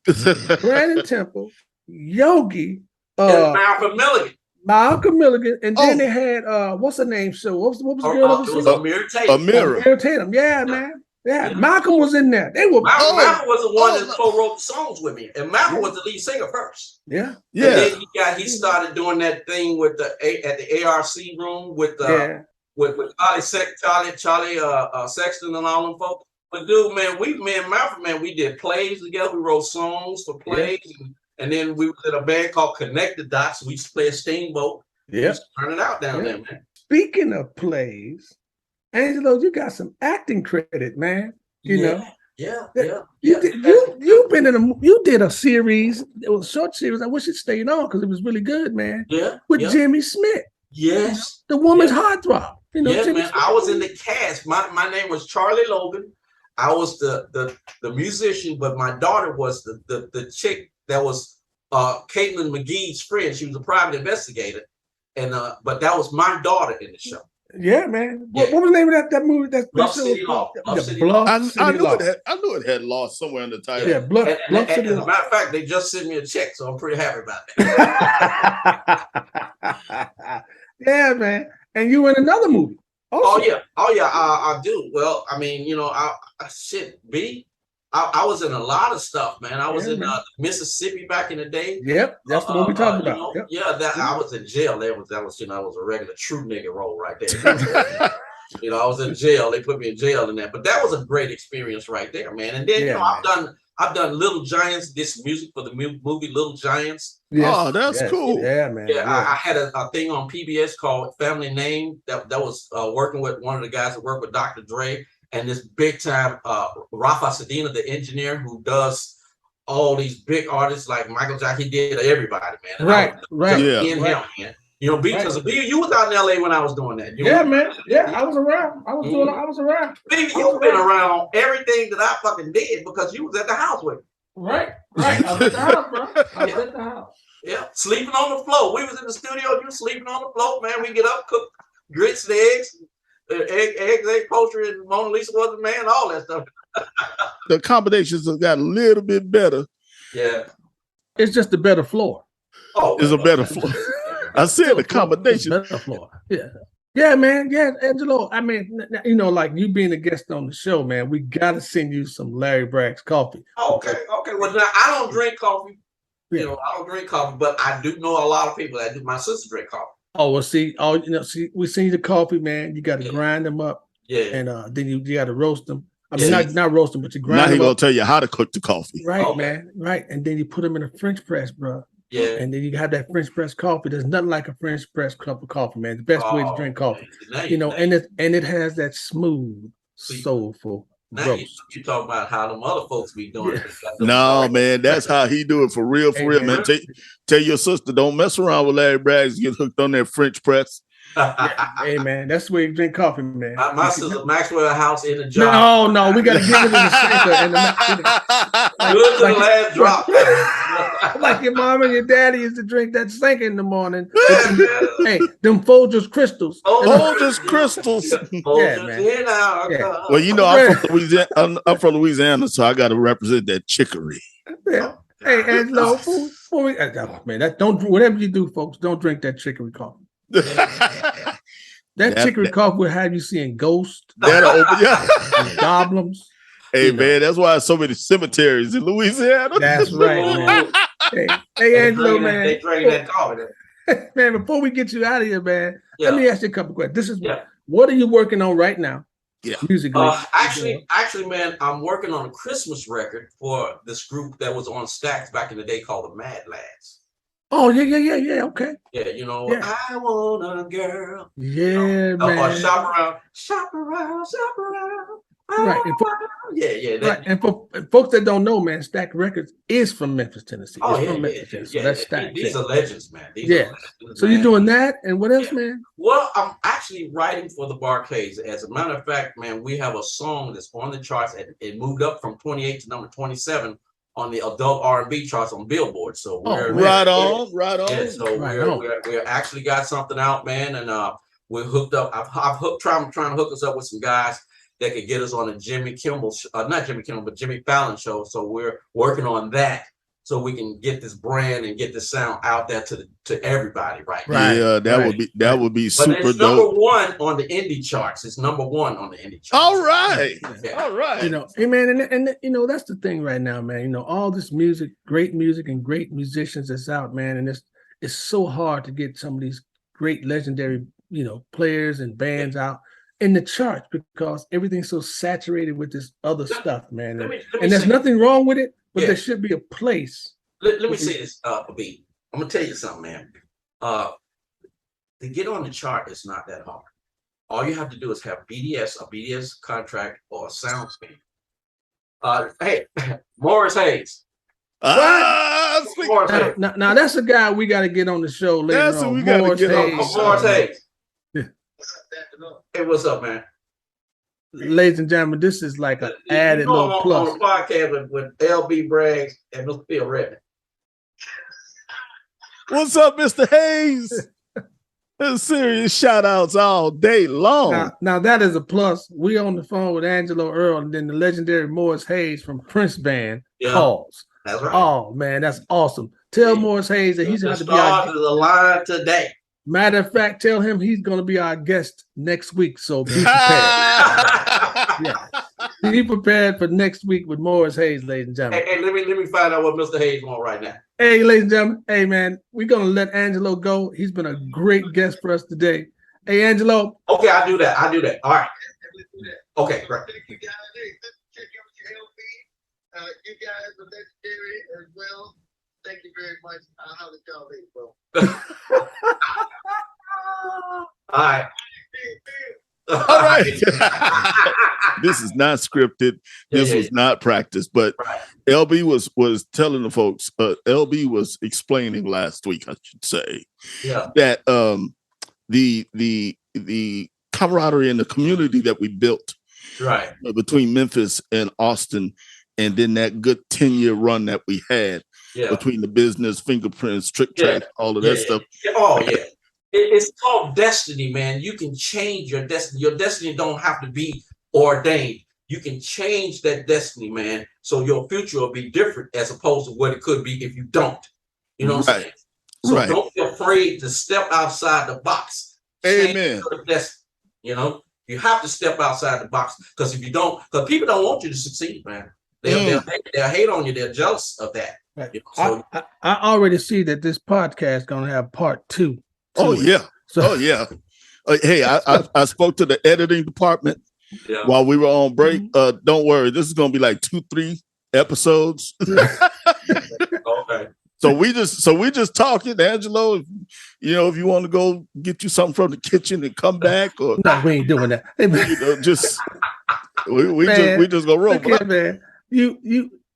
Brandon Temple, Yogi, and Malcolm Milligan. Malcolm Milligan, and then they had what's her name show? What was the girl? It was Amir Tatum. Amir Tatum, yeah, man. Yeah, Malcolm was in there. They were. Malcolm was the one that co-wrote the songs with me, and Malcolm was the lead singer first. Yeah. And then he started doing that thing with at the ARC room with Charlie Sexton and all them folks. But dude, man, me and Malcolm, man, we did plays together. We wrote songs for plays, and then we were in a band called Connect the Dots. We used to play a steamboat. Yeah, turn it out down there, man. Speaking of plays, Angelo, you got some acting credit, man. You know. Yeah. You did a series. It was a short series. I wish it stayed on because it was really good, man. Yeah. With Jimmy Smith. Yes. The woman's heartthrob. You know, yeah, Jimmy man. Smith. I was in the cast. My name was Charlie Logan. I was the musician, but my daughter was the chick that was Caitlin McGee's friend. She was a private investigator, and but that was my daughter in the show. Yeah, man. What was the name of that movie? Bluff City Law. I knew it had lost somewhere in the title. Yeah, Bluff City Law. As a matter of fact, they just sent me a check, so I'm pretty happy about that. Yeah, man. And you in another movie. Also. Oh yeah, I do. Well, I mean, you know, I was in a lot of stuff, man. I was in Mississippi back in the day. Yep, that's the one we talking about. You know, yep. I was in jail. That was you know, I was a regular true nigga role right there. You know, I was in jail. They put me in jail in that, but that was a great experience right there, man. And then you know, I've done Little Giants, this music for the movie Little Giants. Yes. Oh, that's cool. Yeah, man. Yeah, I had a thing on PBS called Family Name that was working with one of the guys that worked with Dr. Dre. And this big time Rafa Sadina, the engineer who does all these big artists like Michael Jackson, he did everybody, man. And right. Him, man. You know, because you was out in LA when I was doing that. Man. Yeah, I was around. I was around. Baby, you've been around on everything that I fucking did because you was at the house with me. Right. I was at the house, bro. I was at the house. Yeah, sleeping on the floor. We was in the studio, you were sleeping on the floor, man. We get up, cook grits and eggs. Egg poultry, and Mona Lisa was the man, all that stuff. The accommodations have got a little bit better. Yeah. It's just a better floor. Oh, it's a better floor. I said accommodation. Better floor. Yeah. Yeah, man. Yeah, Angelo. I mean, you know, like you being a guest on the show, man, we got to send you some Larry Bragg's coffee. Okay. Well, now, I don't drink coffee. Yeah. You know, I don't drink coffee, but I do know a lot of people that do. My sister drink coffee. Oh, well, we see the coffee, man. You got to grind them up. Yeah. And then you got to roast them. I mean, not roast them, but you grind them up. Now he going to tell you how to cook the coffee. Right, man. Right. And then you put them in a French press, bro. Yeah. And then you have that French press coffee. There's nothing like a French press cup of coffee, man. The best way to drink coffee. You know, and it has that smooth, soulful roast. You talk about how them other folks be doing it. No, man, that's how he do it for real, man. Tell your sister, don't mess around with Larry Braggs. Get hooked on that French press. Hey, man, that's the way you drink coffee, man. My sister Maxwell House in the job. No, we got to give it in the sinker. Good to the last drop. Like your mom and your daddy used to drink that sink in the morning. Hey, them Folgers crystals. Folgers crystals. Yeah, man. Yeah. Well, you know, I'm from Louisiana, so I got to represent that chicory. Yeah. Hey, Angelo, man, whatever you do, folks, don't drink that chicory coffee. That chicory coffee will have you seeing ghosts, goblins. Hey, man, that's why there's so many cemeteries in Louisiana. That's right, man. Hey, Angelo, man. They drink that coffee. Man, before we get you out of here, man, let me ask you a couple questions. This is what are you working on right now? Yeah, musically. Actually, man, I'm working on a Christmas record for this group that was on Stax back in the day called the Mad Lads. Oh, yeah, okay. Yeah, you know, I want a girl. Yeah, man. Or shop around. Right. Right. And for folks that don't know, man, Stax Records is from Memphis, Tennessee. From Memphis, Tennessee. So that's Stax. These are legends, man. So you're doing that, and what else, man? Well, I'm actually writing for the Bar-Kays. As a matter of fact, man, we have a song that's on the charts. It moved up from 28 to number 27 on the adult R&B charts on Billboard. So we're right on. Yeah, so we're actually got something out, man, and we're hooked up. I'm trying to hook us up with some guys that could get us on a Jimmy Kimmel, not Jimmy Kimmel, but Jimmy Fallon show. So we're working on that. so we can get this brand and get this sound out there to everybody, right? Yeah, that would be super but it's dope. number one on the indie charts. It's number one on the indie charts. All right. Yeah. All right. You know, hey man, and you know, that's the thing right now, man. You know, all this music, great music and great musicians that's out, man. And it's so hard to get some of these great legendary, you know, players and bands out in the charts because everything's so saturated with this other stuff, man. And there's nothing wrong with it, but there should be a place. Let me say this, B. I'm gonna tell you something, man. To get on the chart is not that hard. All you have to do is have a BDS contract, or a sound fee. Hey, Morris Hayes. Now that's a guy we got to get on the show later on. We got to get on. Morris Hayes. Hey, what's up, man? Ladies and gentlemen, this is like an added little plus. On the podcast with LB Braggs and Mr. Phil Redmond. What's up, Mr. Hayes? There's serious shout outs all day long. Now that is a plus. We on the phone with Angelo Earl, and then the legendary Morris Hayes from Prince Band calls. That's right. Oh man, that's awesome. Tell Morris Hayes that he's going to be on the line today. Matter of fact, tell him he's going to be our guest next week. So be prepared. Be prepared for next week with Morris Hayes, ladies and gentlemen. Hey, let me find out what Mr. Hayes wants right now. Hey, ladies and gentlemen. Hey, man, we're going to let Angelo go. He's been a great guest for us today. Hey, Angelo. Okay, I'll do that. All right. Okay, great. Thank you guys. Hey, check out your LP. You guys are legendary as well. Thank you very much. I'll holler at y'all later, bro. All right. All right. This is not scripted. This was not practiced. But LB was telling the folks. LB was explaining last week, I should say, that the camaraderie and the community that we built, between Memphis and Austin, and then that good 10-year run that we had between the business, fingerprints, trick track, all of that stuff. Oh yeah. It's called destiny, man. You can change your destiny. Your destiny don't have to be ordained. You can change that destiny, man. So your future will be different as opposed to what it could be if you don't. You know what I'm saying? So don't be afraid to step outside the box. Amen. You know, you have to step outside the box because if you don't, because people don't want you to succeed, man. They'll hate on you. They're jealous of that. Right. You know, so, I already see that this podcast is going to have part 2. Oh yeah. Hey, I spoke to the editing department while we were on break. Don't worry, this is gonna be like 2-3 episodes. Okay. So we just talking, Angelo. If you want to go get you something from the kitchen and come back, or no, we ain't doing that. Hey, man. We just go roll. Okay, man.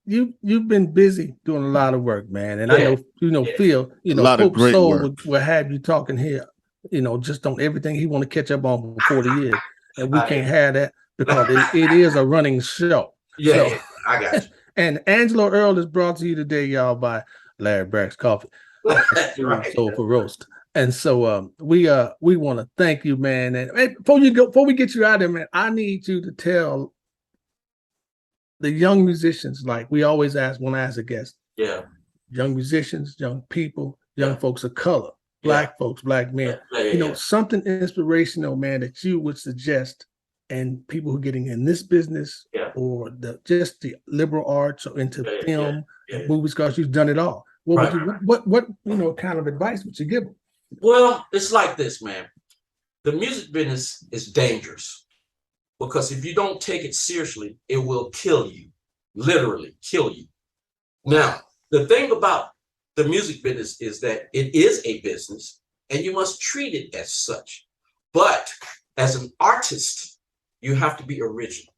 You've been busy doing a lot of work, man, and I know Phil. A lot of great work. Will have you talking here. Just on everything he want to catch up on before the year, and we can't have that because it is a running show. Yeah, so, I got you. And Angelo Earl is brought to you today, y'all, by Larry Bragg's Coffee, Soul for Roast. And so we want to thank you, man. And before we get you out there, man, I need you to tell the young musicians, like we always want to ask a guest. Yeah. Young musicians, young people, young folks of color, black folks, black men. Something inspirational, man, that you would suggest, and people who are getting in this business or just the liberal arts or into film, movies, because you've done it all. What kind of advice would you give them? Well, it's like this, man. The music business is dangerous. Because if you don't take it seriously, it will kill you, literally kill you. Now, the thing about the music business is that it is a business and you must treat it as such. But as an artist, you have to be original.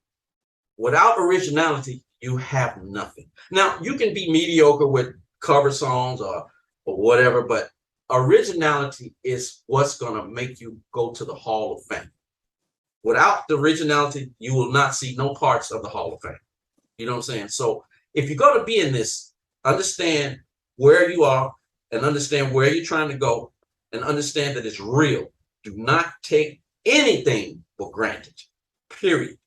Without originality, you have nothing. Now, you can be mediocre with cover songs or whatever, but originality is what's going to make you go to the Hall of Fame. Without the originality, you will not see no parts of the Hall of Fame. You know what I'm saying? So if you're going to be in this, understand where you are and understand where you're trying to go and understand that it's real. Do not take anything for granted, period.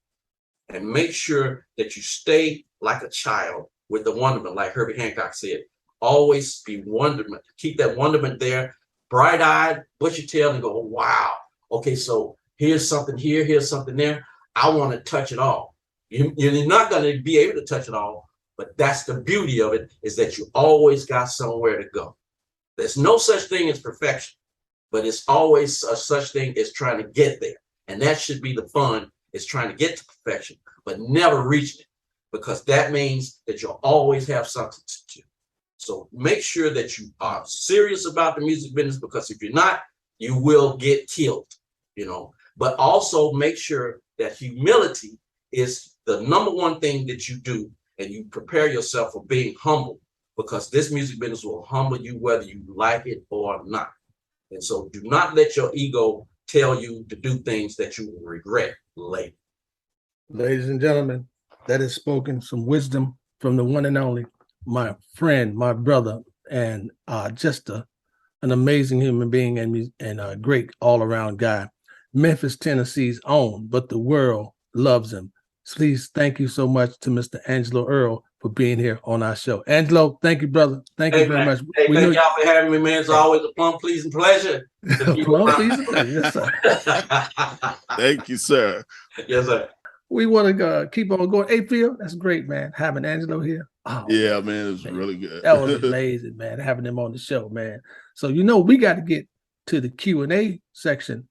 And make sure that you stay like a child with the wonderment, like Herbie Hancock said, always be wonderment. Keep that wonderment there, bright-eyed, bushy tail, and go, wow. Okay, so here's something here, here's something there. I want to touch it all. You're not going to be able to touch it all, but that's the beauty of it, is that you always got somewhere to go. There's no such thing as perfection, but it's always a such thing as trying to get there. And that should be the fun, is trying to get to perfection, but never reaching it, because that means that you'll always have something to do. So make sure that you are serious about the music business, because if you're not, you will get killed, you know. But also make sure that humility is the number one thing that you do, and you prepare yourself for being humble, because this music business will humble you whether you like it or not. And so do not let your ego tell you to do things that you will regret later. Ladies and gentlemen, that is spoken some wisdom from the one and only, my friend, my brother, and just an amazing human being and a great all-around guy. Memphis, Tennessee's own, but the world loves him. Please thank you so much to Mr. Angelo Earl for being here on our show. Angelo, thank you, brother. Thank you very much. Hey, thank y'all for having me, man. It's always a plum pleasing pleasure. Plum pleasing pleasure, yes, sir. Thank you, sir. Yes, sir. We want to keep on going. Hey, Phil, that's great, man. Having Angelo here. Oh, yeah, man, it was really good. That was amazing, man, having him on the show, man. So, we got to get to the Q&A section,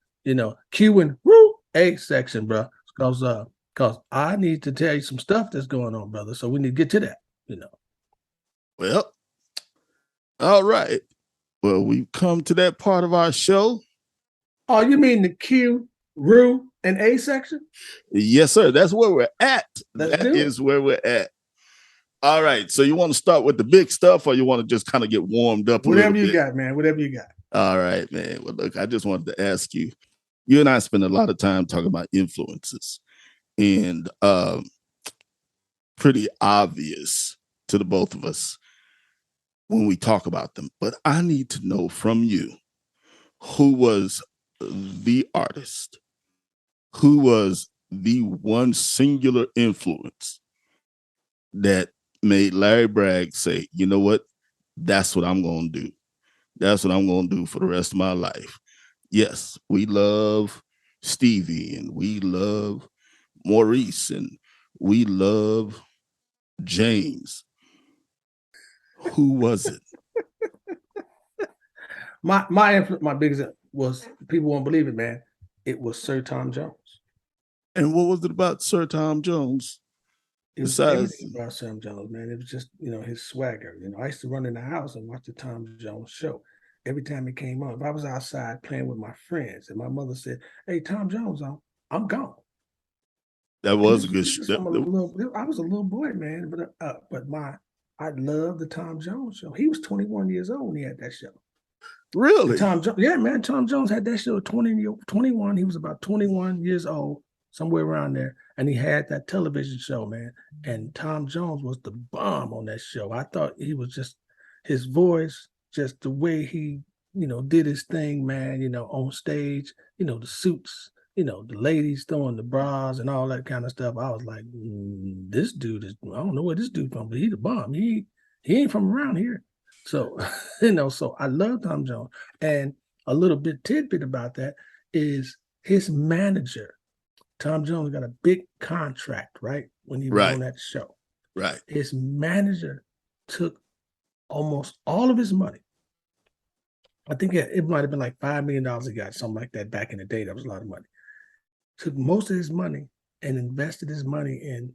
Q&A section, bro, because I need to tell you some stuff that's going on, brother. So we need to get to that, Well, all right. Well, we've come to that part of our show. Oh, you mean the Q, Ru, and A section? Yes, sir. That's where we're at. That is where we're at. All right. So you want to start with the big stuff, or you want to just kind of get warmed up? Whatever you got, man. Whatever you got. All right, man. Well, look, I just wanted to ask you. You and I spend a lot of time talking about influences, and pretty obvious to the both of us when we talk about them. But I need to know from you, who was the artist, who was the one singular influence that made Larry Bragg say, you know what, that's what I'm going to do. That's what I'm going to do for the rest of my life. Yes, we love Stevie, and we love Maurice, and we love James. Who was it? My biggest was, people won't believe it, man. It was Sir Tom Jones. And what was it about Sir Tom Jones? It was everything about Sam Jones, man. It was just, his swagger. I used to run in the house and watch the Tom Jones show. Every time it came on, if I was outside playing with my friends and my mother said, "Hey, Tom Jones on," I'm gone. That was a good show. I was a little boy, man, but I loved the Tom Jones show. He was 21 years old when he had that show. Really? Tom Jones had that show at 21. He was about 21 years old, somewhere around there, and he had that television show, man. And Tom Jones was the bomb on that show. I thought he was just, his voice, just the way he, did his thing, man, on stage, the suits, the ladies throwing the bras and all that kind of stuff. I was like, this dude is, I don't know where this dude from, but he the bomb. He ain't from around here. So, so I love Tom Jones. And a little bit tidbit about that is his manager, Tom Jones, got a big contract, right? When he was on that show. Right. His manager took almost all of his money. I think it might have been like $5 million he got, something like that back in the day. That was a lot of money. Took most of his money and invested his money in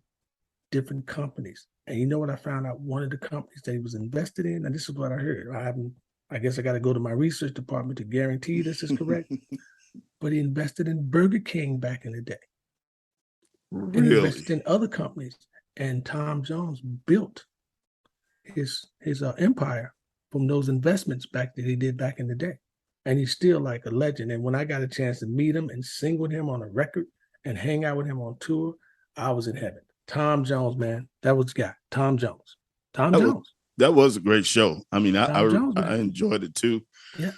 different companies. And you know what I found out? One of the companies that he was invested in, and this is what I heard. I guess I got to go to my research department to guarantee this is correct. But he invested in Burger King back in the day. Really? And he invested in other companies. And Tom Jones built his empire from those investments that he did back in the day. And he's still like a legend. And when I got a chance to meet him and sing with him on a record and hang out with him on tour, I was in heaven. Tom Jones, man, that was the guy. Tom Jones. That was a great show. I mean, I enjoyed it too. Yeah.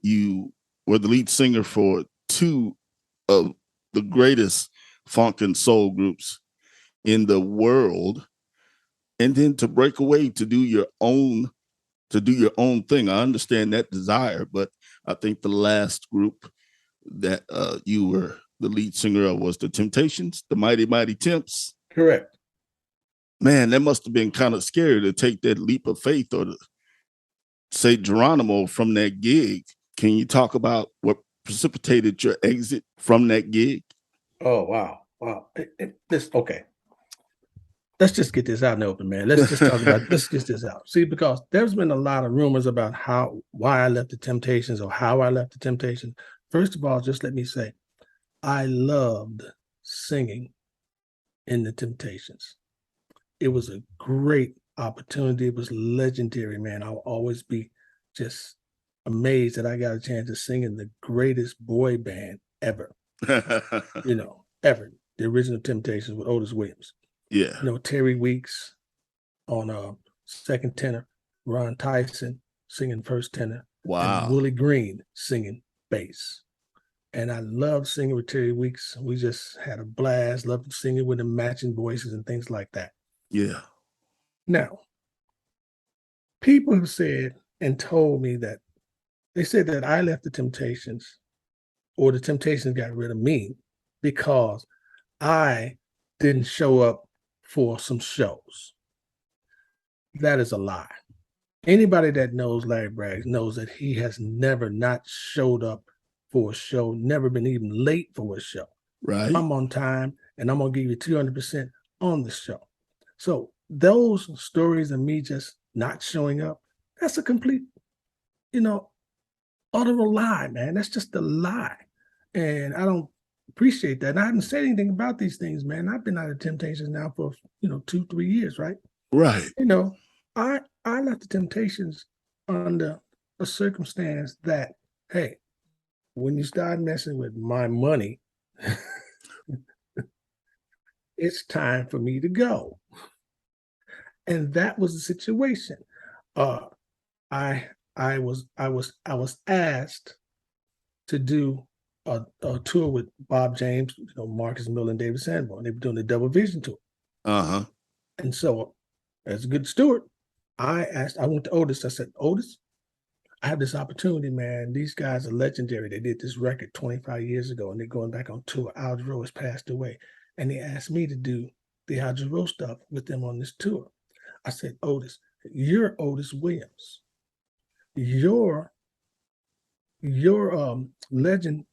You were the lead singer for two of the greatest funk and soul groups in the world. and then to break away to do your own thing. I understand that desire, but I think the last group that you were the lead singer of was the Temptations, the Mighty Mighty Temps. Correct. Man, that must have been kind of scary to take that leap of faith, or to say Geronimo from that gig. Can you talk about what precipitated your exit from that gig? Oh, wow. Okay. Let's just get this out in the open, man. Let's just talk about, let's get this out. See, because there's been a lot of rumors about why I left the Temptations or how I left the Temptations. First of all, just let me say, I loved singing in the Temptations. It was a great opportunity. It was legendary, man. I'll always be just amazed that I got a chance to sing in the greatest boy band ever. Ever. The original Temptations with Otis Williams. Yeah. Terry Weeks on second tenor, Ron Tyson singing first tenor. Wow. And Willie Green singing bass. And I loved singing with Terry Weeks. We just had a blast, loved singing with them, matching voices and things like that. Yeah. Now, people have said and told me that they said that I left the Temptations, or the Temptations got rid of me because I didn't show up for some shows. That is a lie. Anybody that knows Larry Braggs knows that he has never not showed up for a show, never been even late for a show. Right. I'm on time, and I'm going to give you 200% on the show. So those stories of me just not showing up, that's a complete, utter lie, man. That's just a lie. And I don't appreciate that. And I haven't said anything about these things, man. I've been out of Temptations now for, 2-3 years, right? Right. I left the Temptations under a circumstance that, hey, when you start messing with my money, it's time for me to go. And that was the situation. I was asked to do a tour with Bob James, Marcus Miller, and David Sanborn. They were doing the Double Vision tour. Uh-huh. And so, as a good steward, I went to Otis. I said, Otis, I have this opportunity, man. These guys are legendary. They did this record 25 years ago, and they're going back on tour. Al Jarreau has passed away. And they asked me to do the Al Jarreau stuff with them on this tour. I said, Otis, you're Otis Williams. Your legend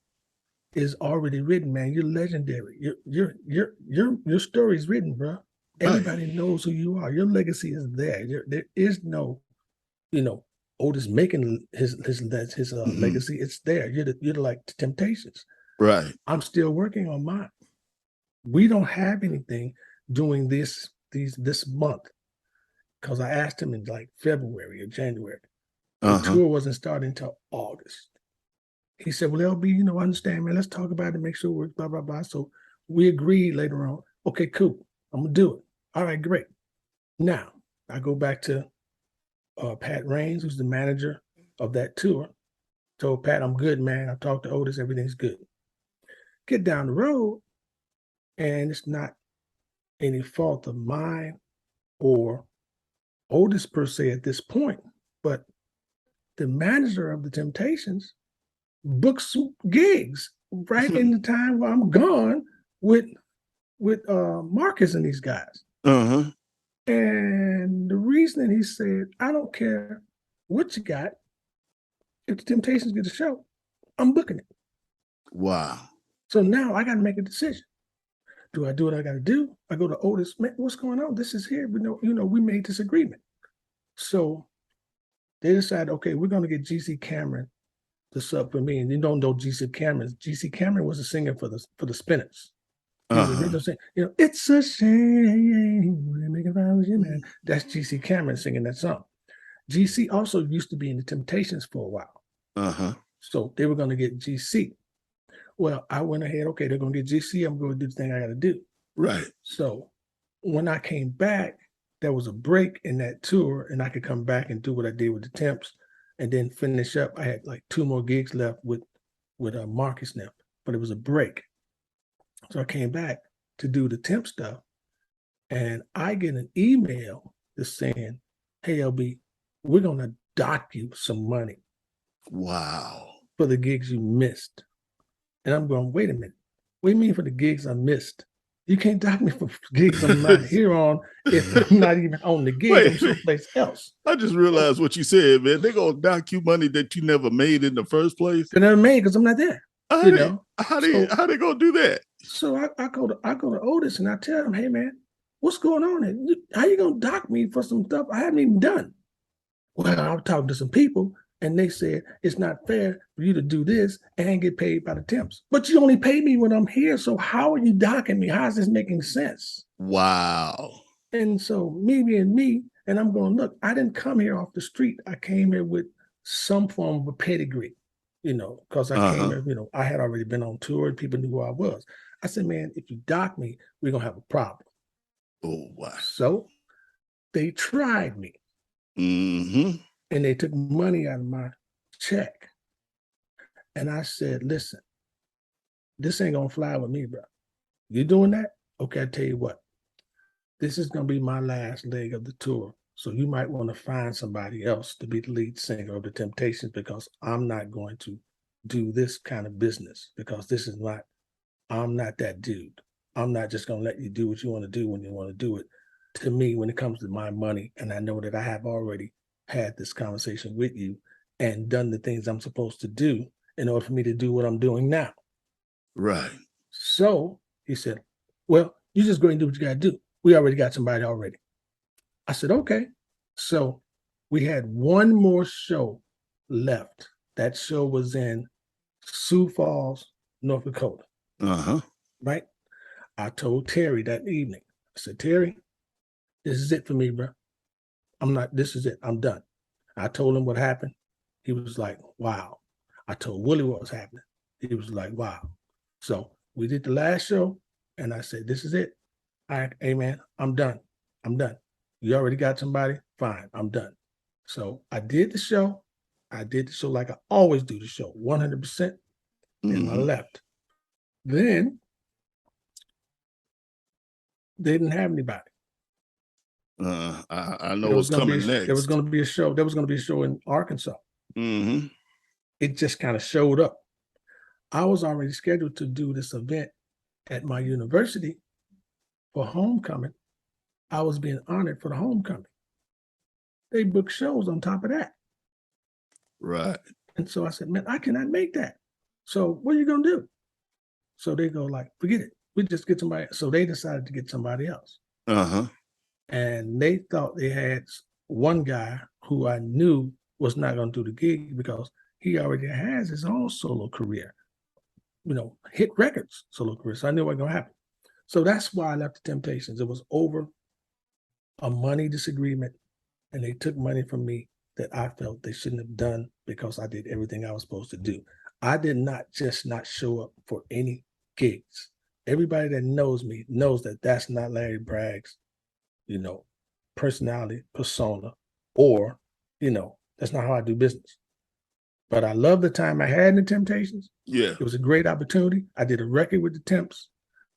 is already written, man. You're legendary. Your story's written, bro. Everybody knows who you are. Your legacy is there. There is no, Otis making his legacy. It's there. You're like the Temptations. Right. I'm still working on mine. We don't have anything doing this month, because I asked him in like February or January. The tour wasn't starting until August. He said, well, LB, I understand, man. Let's talk about it, make sure it works, blah, blah, blah. So we agreed later on, okay, cool. I'm going to do it. All right, great. Now, I go back to Pat Raines, who's the manager of that tour. Told Pat, I'm good, man. I talked to Otis, everything's good. Get down the road, and it's not any fault of mine or Otis per se at this point, but the manager of the Temptations books gigs right in the time where I'm gone with Marcus and these guys. Uh-huh. And the reason he said, I don't care what you got, if the Temptations get a show, I'm booking it. Wow. So now I got to make a decision. Do I do what I got to do? I go to Otis, man, what's going on? This is here. We made this agreement. So they decided, okay, we're going to get G.C. Cameron to sub for me. And you don't know G.C. Cameron. G.C. Cameron was a singer for the Spinners. It's a shame when they make a vow with you, man. That's G.C. Cameron singing that song. G.C. also used to be in the Temptations for a while. Uh-huh. So they were going to get G.C. Well, I went ahead, okay, they're going to get G.C. I'm going to do the thing I got to do. Right. So when I came back, there was a break in that tour, and I could come back and do what I did with the Temps and then finish up. I had like 2 more gigs left with Marcus now, but it was a break. So I came back to do the Temp stuff, and I get an email that's saying, hey, LB, we're going to dock you some money. Wow. For the gigs you missed. And I'm going, wait a minute. What do you mean for the gigs I missed? You can't dock me for gigs I'm not here on if I'm not even on the gig. I'm someplace else. I just realized what you said, man. They're going to dock you money that you never made in the first place. I never made because I'm not there. How they going to do that? So I go to Otis and I tell him, hey, man, what's going on here? How you going to dock me for some stuff I haven't even done? Well, I was talking to some people. And they said, it's not fair for you to do this and get paid by the temps. But you only pay me when I'm here. So how are you docking me? How is this making sense? Wow. And so me being me, and I'm going, look, I didn't come here off the street. I came here with some form of a pedigree, because I came here, I had already been on tour and people knew who I was. I said, man, if you dock me, we're going to have a problem. Oh, wow. So they tried me. Mm-hmm. And they took money out of my check. And I said, listen, this ain't gonna fly with me, bro. You doing that? Okay, I tell you what. This is gonna be my last leg of the tour. So you might want to find somebody else to be the lead singer of the Temptations, because I'm not going to do this kind of business, because I'm not that dude. I'm not just gonna let you do what you want to do when you want to do it. To me, when it comes to my money, and I know that I have already had this conversation with you and done the things I'm supposed to do in order for me to do what I'm doing now. Right. So he said, well, you just go and do what you got to do. We already got somebody already. I said, okay. So we had one more show left. That show was in Sioux Falls, North Dakota. Uh-huh. Right? I told Terry that evening. I said, Terry, this is it for me, bro. This is it. I'm done. I told him what happened. He was like, wow. I told Willie what was happening. He was like, wow. So we did the last show, and I said, this is it. Hey, man, I'm done. You already got somebody? Fine, I'm done. So I did the show. Like I always do the show, 100%, and I left. Then they didn't have anybody. I know what's coming next. There was going to be a show. There was going to be a show in Arkansas. Mm-hmm. It just kind of showed up. I was already scheduled to do this event at my university for homecoming. I was being honored for the homecoming. They booked shows on top of that. Right. And so I said, man, I cannot make that. So what are you going to do? So they go like, forget it. We just get somebody. So they decided to get somebody else. Uh-huh. And they thought they had one guy who I knew was not going to do the gig because he already has his own solo career, hit records solo career. So I knew what was going to happen. So that's why I left the Temptations. It was over a money disagreement, and they took money from me that I felt they shouldn't have done because I did everything I was supposed to do. I did not just not show up for any gigs. Everybody that knows me knows that that's not Larry Bragg's personality, persona, or, that's not how I do business. But I love the time I had in the Temptations. Yeah. It was a great opportunity. I did a record with the Temps,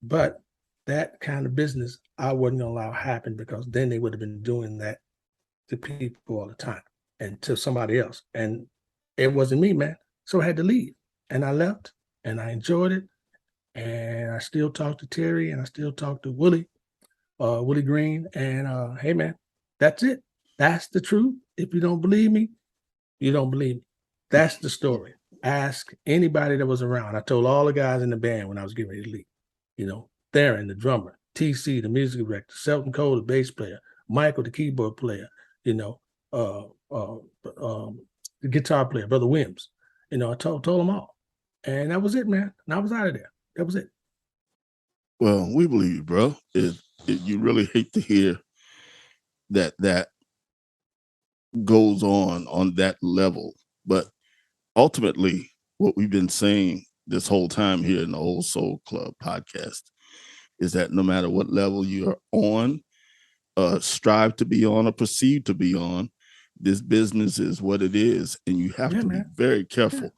but that kind of business I wasn't going to allow happen, because then they would have been doing that to people all the time and to somebody else. And it wasn't me, man. So I had to leave. And I left, and I enjoyed it. And I still talk to Terry, and I still talk to Willie Green. And hey, man, that's it. That's the truth. If you don't believe me, you don't believe me. That's the story. Ask anybody that was around. I told all the guys in the band when I was getting ready to leave. Theron, the drummer, TC, the music director, Selton Cole, the bass player, Michael, the keyboard player, the guitar player, Brother Williams. I told them all. And that was it, man. And I was out of there. That was it. Well, we believe you, bro. You really hate to hear that goes on that level. But ultimately, what we've been saying this whole time here in the Old Soul Club podcast is that no matter what level you're on, strive to be on, or perceive to be on, this business is what it is. And you have to be very careful. Yeah.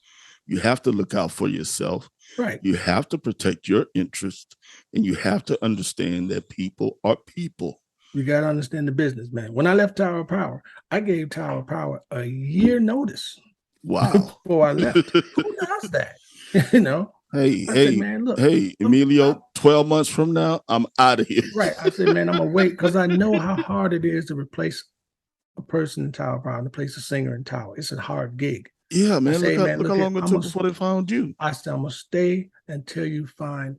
You have to look out for yourself. Right. You have to protect your interest, and you have to understand that people are people. You got to understand the business, man. When I left Tower of Power, I gave Tower of Power a year notice. Wow. Before I left. Who does that? You know? Hey, I said, man, look. Hey, Emilio, 12 months from now, I'm out of here. Right. I said, man, I'm going to wait because I know how hard it is to replace a person in Tower of Power, to replace a singer in Tower. It's a hard gig. Yeah, man. Say, look how long it took before they found you. I said, I'm going to stay until you find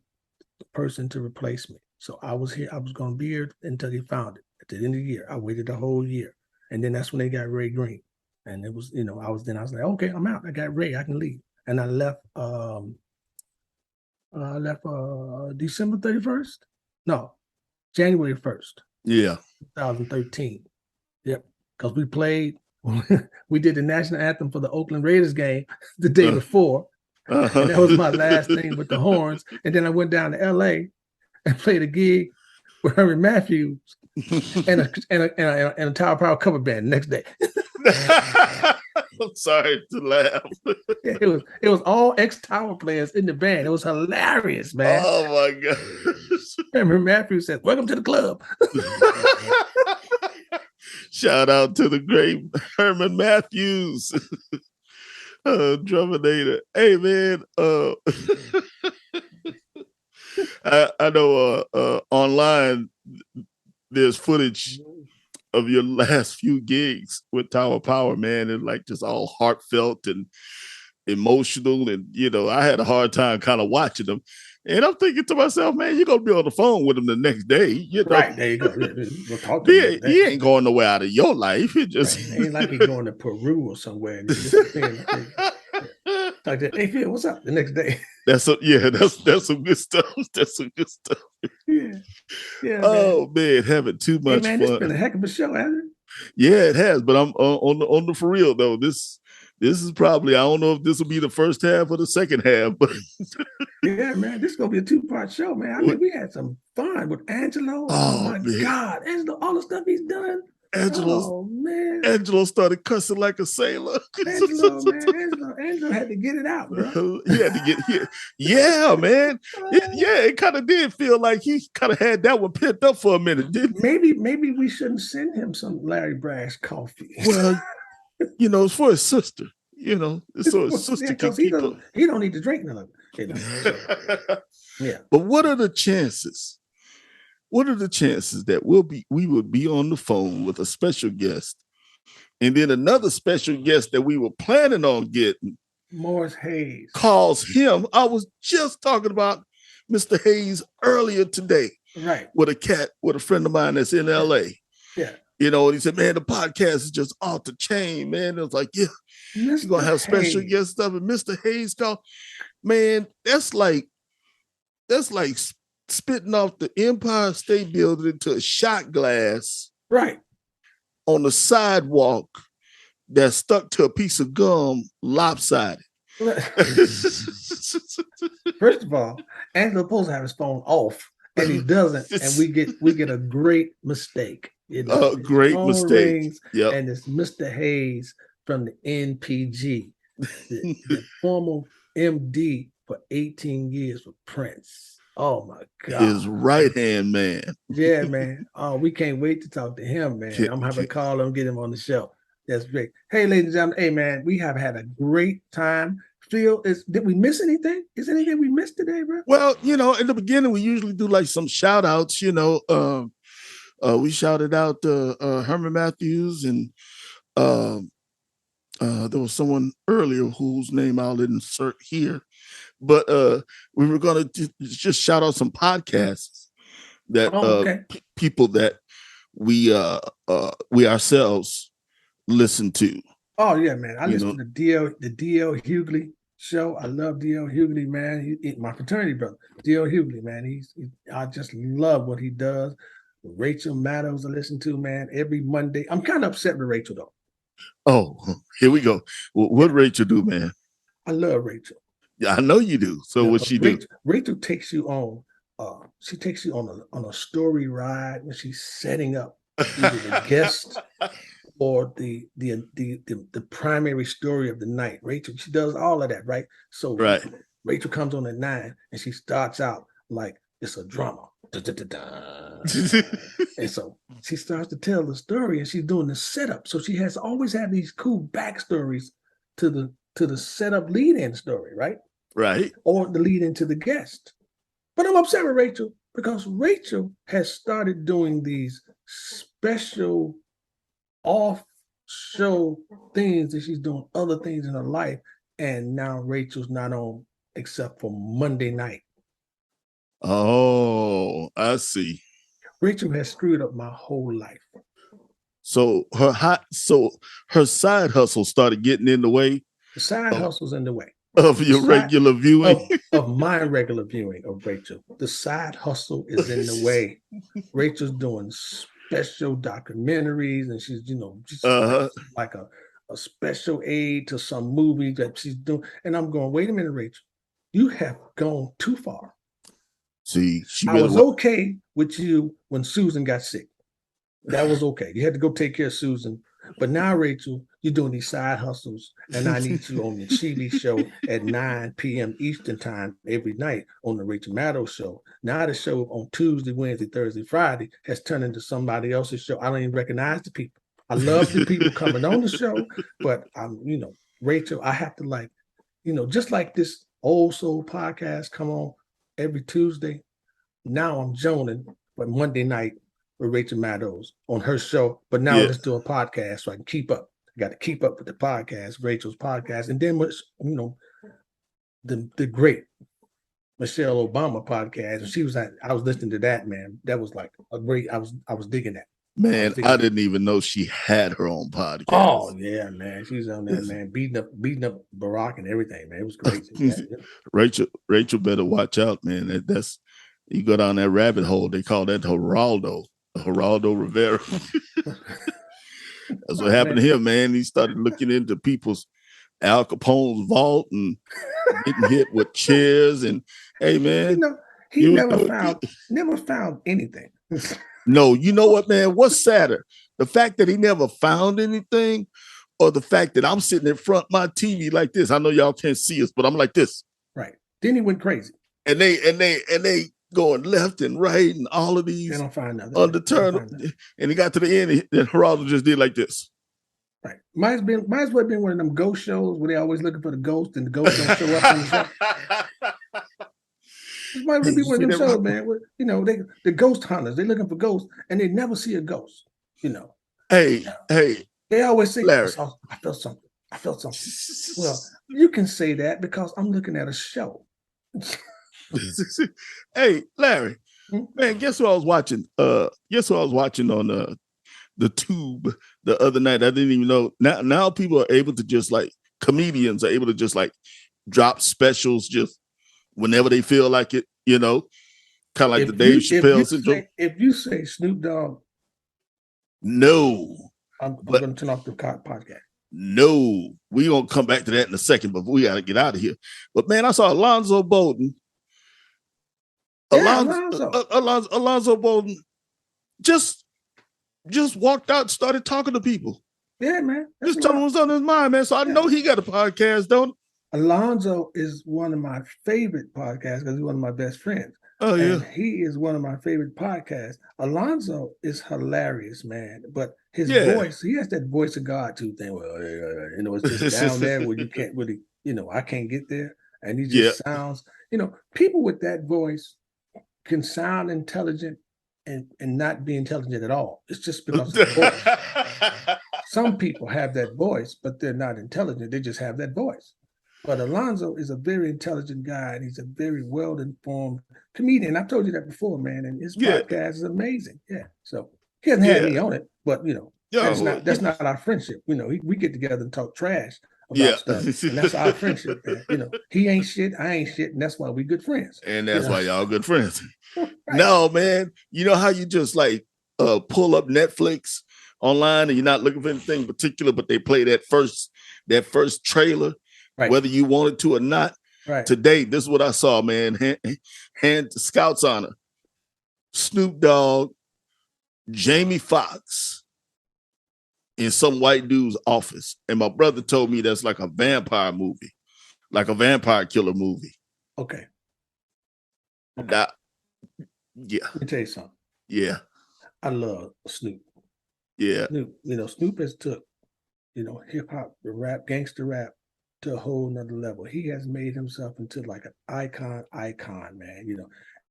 the person to replace me. So I was here. I was going to be here until they found it. At the end of the year, I waited the whole year. And then that's when they got Ray Green. And it was, you know, I was like, okay, I'm out. I got Ray. I can leave. And I left December 31st. No, January 1st. Yeah. 2013. Yep. Because we played, we did the national anthem for the Oakland Raiders game the day before. And that was my last thing with the horns. And then I went down to LA and played a gig with Herman Matthews and a Tower Power cover band the next day. I'm sorry to laugh. It was all ex-Tower players in the band. It was hilarious, man. Oh my God. Herman Matthews said, "Welcome to the club." Shout out to the great Herman Matthews. Druminator. Hey man, I know online there's footage of your last few gigs with Tower Power, man, and like just all heartfelt and emotional. And you know, I had a hard time kind of watching them. And I'm thinking to myself, man, you're gonna be on the phone with him the next day. You know? Right, there you go. We'll talk to him. He ain't going nowhere out of your life. It just right. Ain't like he's going to Peru or somewhere. And like that. Hey, Phil, what's up? The next day. That's some good stuff. That's some good stuff. Yeah. Oh man, having too much fun. It's been a heck of a show, hasn't it? Yeah, it has. But I'm on the for real though. This is probably, I don't know if this will be the first half or the second half, but yeah, man, this is gonna be a 2-part show, man. I mean, we had some fun with Angelo. Oh my God, Angelo, all the stuff he's done. Angelo started cussing like a sailor. Angelo had to get it out, bro. He had to get here. Yeah, man. It kind of did feel like he kind of had that one pent up for a minute, didn't he? Maybe we shouldn't send him some Larry Brash coffee. Well, you know, it's for his sister. You know, it's so his sister can keep up. He don't need to drink none of it. You know? Yeah. But what are the chances? What are the chances that we would be on the phone with a special guest, and then another special guest that we were planning on getting, Morris Hayes, calls him? I was just talking about Mr. Hayes earlier today, right? With a friend of mine that's in LA. Yeah. You know, and he said, man, the podcast is just off the chain, man. It was like, yeah, you're going to have special guest stuff. And Mr. Hayes called, man, that's like spitting off the Empire State Building into a shot glass. Right. On the sidewalk that's stuck to a piece of gum, lopsided. First of all, Angelo supposed to have his phone off, and he doesn't, and we get a great mistake. A great mistake. Yep. And it's Mr. Hayes from the NPG, the former MD for 18 years for Prince. Oh my God. His right-hand man. Yeah, man. Oh, we can't wait to talk to him, man. I'm having to call him, get him on the show. That's great. Hey, ladies and gentlemen. Hey, man, we have had a great time. Phil, did we miss anything? Is there anything we missed today, bro? Well, you know, in the beginning, we usually do like some shout outs, you know. We shouted out Herman Matthews, and there was someone earlier whose name I'll insert here. But we were going to just shout out some podcasts that people that we ourselves listen to. Oh yeah, man! I listen to the D.L. Hughley show. I love D.L. Hughley, man. He my fraternity brother, D.L. Hughley, man. I just love what he does. Rachel Maddows, I listen to, man, every Monday. I'm kind of upset with Rachel though. Oh, here we go. What Rachel do, man? I love Rachel. Yeah, I know you do. So what she do? Rachel takes you on. She takes you on a story ride when she's setting up either the guest or the primary story of the night. Rachel, she does all of that, right? So right. Rachel comes on at 9 and she starts out like it's a drama. And so she starts to tell the story, and she's doing the setup. So she has always had these cool backstories to the setup lead-in story, right? Right. Or the lead-in to the guest. But I'm upset with Rachel because Rachel has started doing these special off-show things that she's doing other things in her life, and now Rachel's not on except for Monday night. Oh, I see. Rachel has screwed up my whole life. So her side hustle started getting in the way. The side hustle's in the way Of your regular viewing? Of my regular viewing of Rachel. The side hustle is in the way. Rachel's doing special documentaries, and she's, just like a special aid to some movie that she's doing. And I'm going, wait a minute, Rachel. You have gone too far. See, I was okay with you when Susan got sick. That was okay. You had to go take care of Susan. But now, Rachel, you're doing these side hustles, and I need you on the TV show at 9 p.m. Eastern time every night on the Rachel Maddow show. Now the show on Tuesday, Wednesday, Thursday, Friday has turned into somebody else's show. I don't even recognize the people. I love the people coming on the show, but Rachel, I have to just like this Old Soul podcast come on every Tuesday. Now I'm joining for Monday night with Rachel Maddow on her show, but now let's do a podcast so I can keep up. I got to keep up with the podcast, Rachel's podcast, and then the great Michelle Obama podcast. I was listening to that, man. That was like a great. I was digging that. Man, I didn't even know she had her own podcast. Oh yeah, man, she's on there, man, beating up Barack and everything, man. It was crazy. Rachel better watch out, man. That's you go down that rabbit hole. They call that Geraldo Rivera. That's what happened to him, man. He started looking into people's Al Capone's vault and getting hit with chairs. And hey, man, he never found anything. No, you know what, man? What's sadder? The fact that he never found anything, or the fact that I'm sitting in front of my TV like this. I know y'all can't see us, but I'm like this. Right. Then he went crazy. And they going left and right, and all of these. They don't find nothing. Undetermined. And he got to the end, and Geraldo just did like this. Right. Might as well been one of them ghost shows where they always looking for the ghost, and the ghost don't show up on the show. This might be one of them shows, man. Where, the ghost hunters, they looking for ghosts, and they never see a ghost. Hey. They always say, Larry. I felt something. Well, you can say that because I'm looking at a show. Hey, Larry, man, guess what I was watching? On the tube the other night. I didn't even know. Now people are able to just comedians are able to just drop specials just whenever they feel like it, kind of like the Dave Chappelle syndrome. If you say Snoop Dogg, no, I'm going to turn off the podcast. No, we're going to come back to that in a second, but we got to get out of here. But man, I saw Alonzo Bowden. Alonzo Bowden just walked out and started talking to people. Yeah, man. Just telling him what's on his mind, man. So I know he got a podcast, don't he? Alonzo is one of my favorite podcasts because he's one of my best friends. Oh, yeah. And he is one of my favorite podcasts. Alonzo is hilarious, man. But his voice, he has that voice of God too thing. Well, it's just down there where you can't really, I can't get there. And he just sounds, people with that voice can sound intelligent and not be intelligent at all. It's just because of the voice. Some people have that voice, but they're not intelligent. They just have that voice. But Alonzo is a very intelligent guy, and he's a very well-informed comedian. I've told you that before, man, and his podcast is amazing. Yeah. So he hasn't had me on it, but that's not our friendship. We get together and talk trash about stuff, and that's our friendship, man. He ain't shit, I ain't shit, and that's why we good friends. And that's why y'all good friends. Right. No, man. You know how you just pull up Netflix online and you're not looking for anything particular, but they play that first trailer. Right. Whether you wanted to or not. Right. Today, this is what I saw, man. Hand to Scout's honor. Snoop Dogg, Jamie Foxx in some white dude's office. And my brother told me that's like a vampire movie, like a vampire killer movie. Okay. Now, Yeah. Let me tell you something. Yeah. I love Snoop. Yeah. Snoop, Snoop has took, hip hop, the rap, gangster rap to a whole nother level. He has made himself into like an icon, man.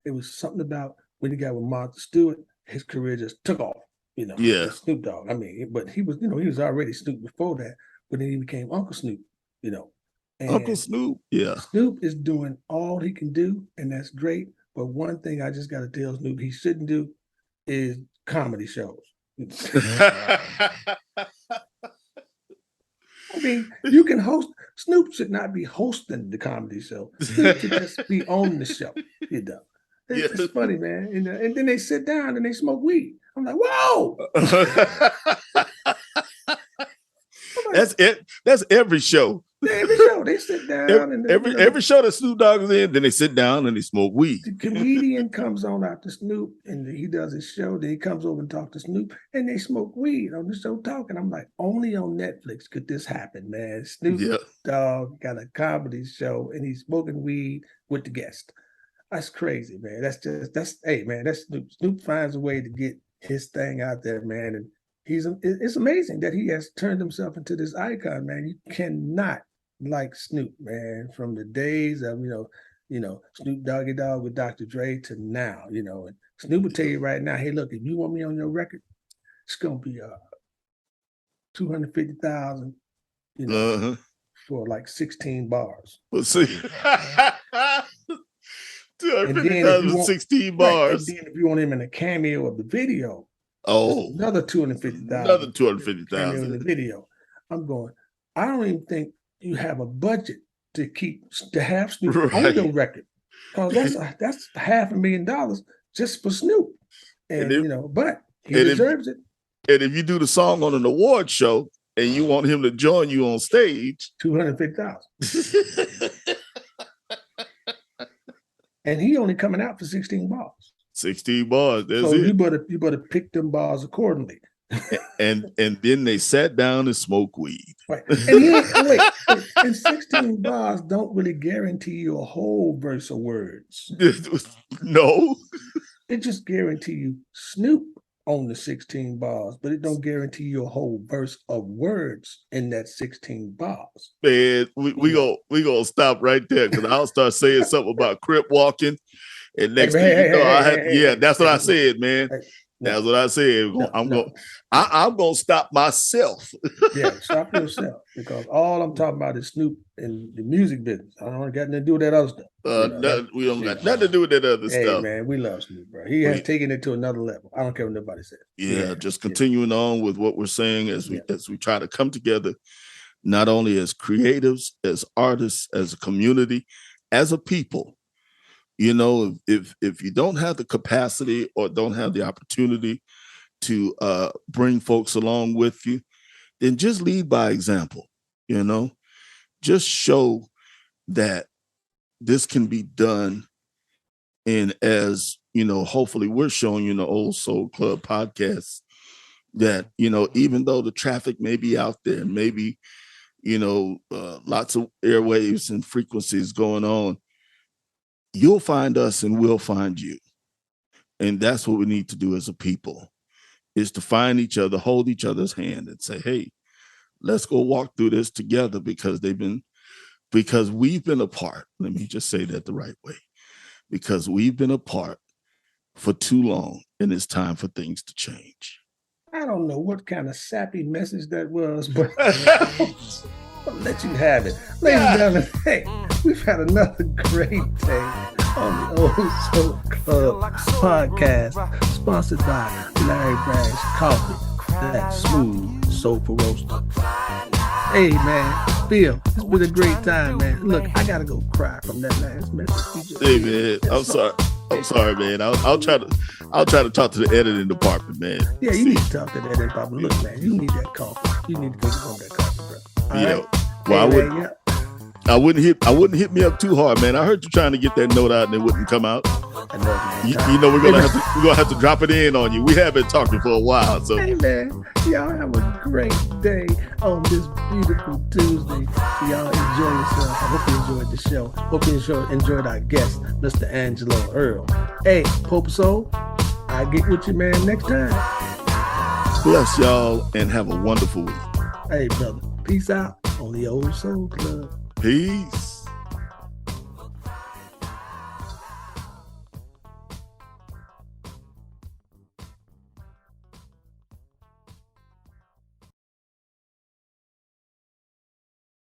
It was something about when he got with Martha Stewart, his career just took off, Yeah. Snoop Dogg. I mean, but he was, he was already Snoop before that, but then he became Uncle Snoop, And Uncle Snoop. Yeah. Snoop is doing all he can do, and that's great. But one thing I just got to tell Snoop he shouldn't do is comedy shows. I mean, you can host. Snoop should not be hosting the comedy show. Snoop should just be on the show. It's funny, man. And then they sit down and they smoke weed. I'm like, whoa. That's it. That's every show. Every show they sit down every show that Snoop Dogg is in, then they sit down and they smoke weed. The comedian comes on after Snoop and he does his show. Then he comes over and talks to Snoop and they smoke weed on the show talking. I'm like, only on Netflix could this happen, man. Snoop Dogg got a comedy show and he's smoking weed with the guest. That's crazy, man. Hey, man, that's Snoop. Snoop finds a way to get his thing out there, man. And it's amazing that he has turned himself into this icon, man. You cannot like Snoop, man, from the days of, Snoop Doggy Dogg with Dr. Dre to now, and Snoop will tell you right now, hey, look, if you want me on your record, it's going to be $250,000, for like 16 bars. Let's see. 250,000, 16 bars. And then if you want him in a cameo of the video, another $250,000. Another $250,000 in the video. I'm going, I don't even think you have a budget to have Snoop on your record, because that's $500,000 just for Snoop, but he deserves it. And if you do the song on an award show and you want him to join you on stage, $250,000, and he only coming out for 16 bars. 16 bars. That's so it. You better pick them bars accordingly. and then they sat down and smoked weed. Right. And and 16 bars don't really guarantee you a whole verse of words. No. It just guarantee you Snoop on the 16 bars, but it don't guarantee you a whole verse of words in that 16 bars. Man, we gonna stop right there, because I'll start saying something about crip walking, and next thing you know, that's what I said, man. That's what I said. I'm gonna stop myself. Yeah, stop yourself, because all I'm talking about is Snoop and the music business. I don't got nothing to do with that other stuff. We don't got nothing to do with that other stuff. Man, we love Snoop, bro. He has taken it to another level. I don't care what nobody says. Yeah, just continuing on with what we're saying as we try to come together, not only as creatives, as artists, as a community, as a people. If you don't have the capacity or don't have the opportunity to bring folks along with you, then just lead by example. Just show that this can be done. And as hopefully we're showing you in the Old Soul Club podcast that even though the traffic may be out there, maybe lots of airwaves and frequencies going on, you'll find us and we'll find you. And that's what we need to do as a people, is to find each other, hold each other's hand and say, hey, let's go walk through this together, because we've been apart. Let me just say that the right way, because we've been apart for too long, and it's time for things to change. I don't know what kind of sappy message that was, but I'll let you have it. Ladies and gentlemen, hey, we've had another great day on the Old Soul Club podcast, sponsored by Larry Brash Coffee, that smooth, soulful roaster. Hey, man, Phil, it's been a great time, man. Look, I got to go cry from that last message. Hey, man, I'm sorry, man. I'll try to talk to the editing department, man. Yeah, you need to talk to the editing department. Look, man, you need that coffee. You need to go on that coffee, bro. All right. I wouldn't hit me up too hard, man. I heard you trying to get that note out and it wouldn't come out. I know, man. You know we're gonna have to drop it in on you. We have been talking for a while, so hey man, y'all have a great day on this beautiful Tuesday. Y'all enjoy yourself. I hope you enjoyed the show. Hope you enjoyed our guest, Mr. Angelo Earl. Hey, Pope Soul, I'll get with you, man, next time. Bless y'all and have a wonderful week. Hey, brother, peace out on the Old Soul Club. Peace.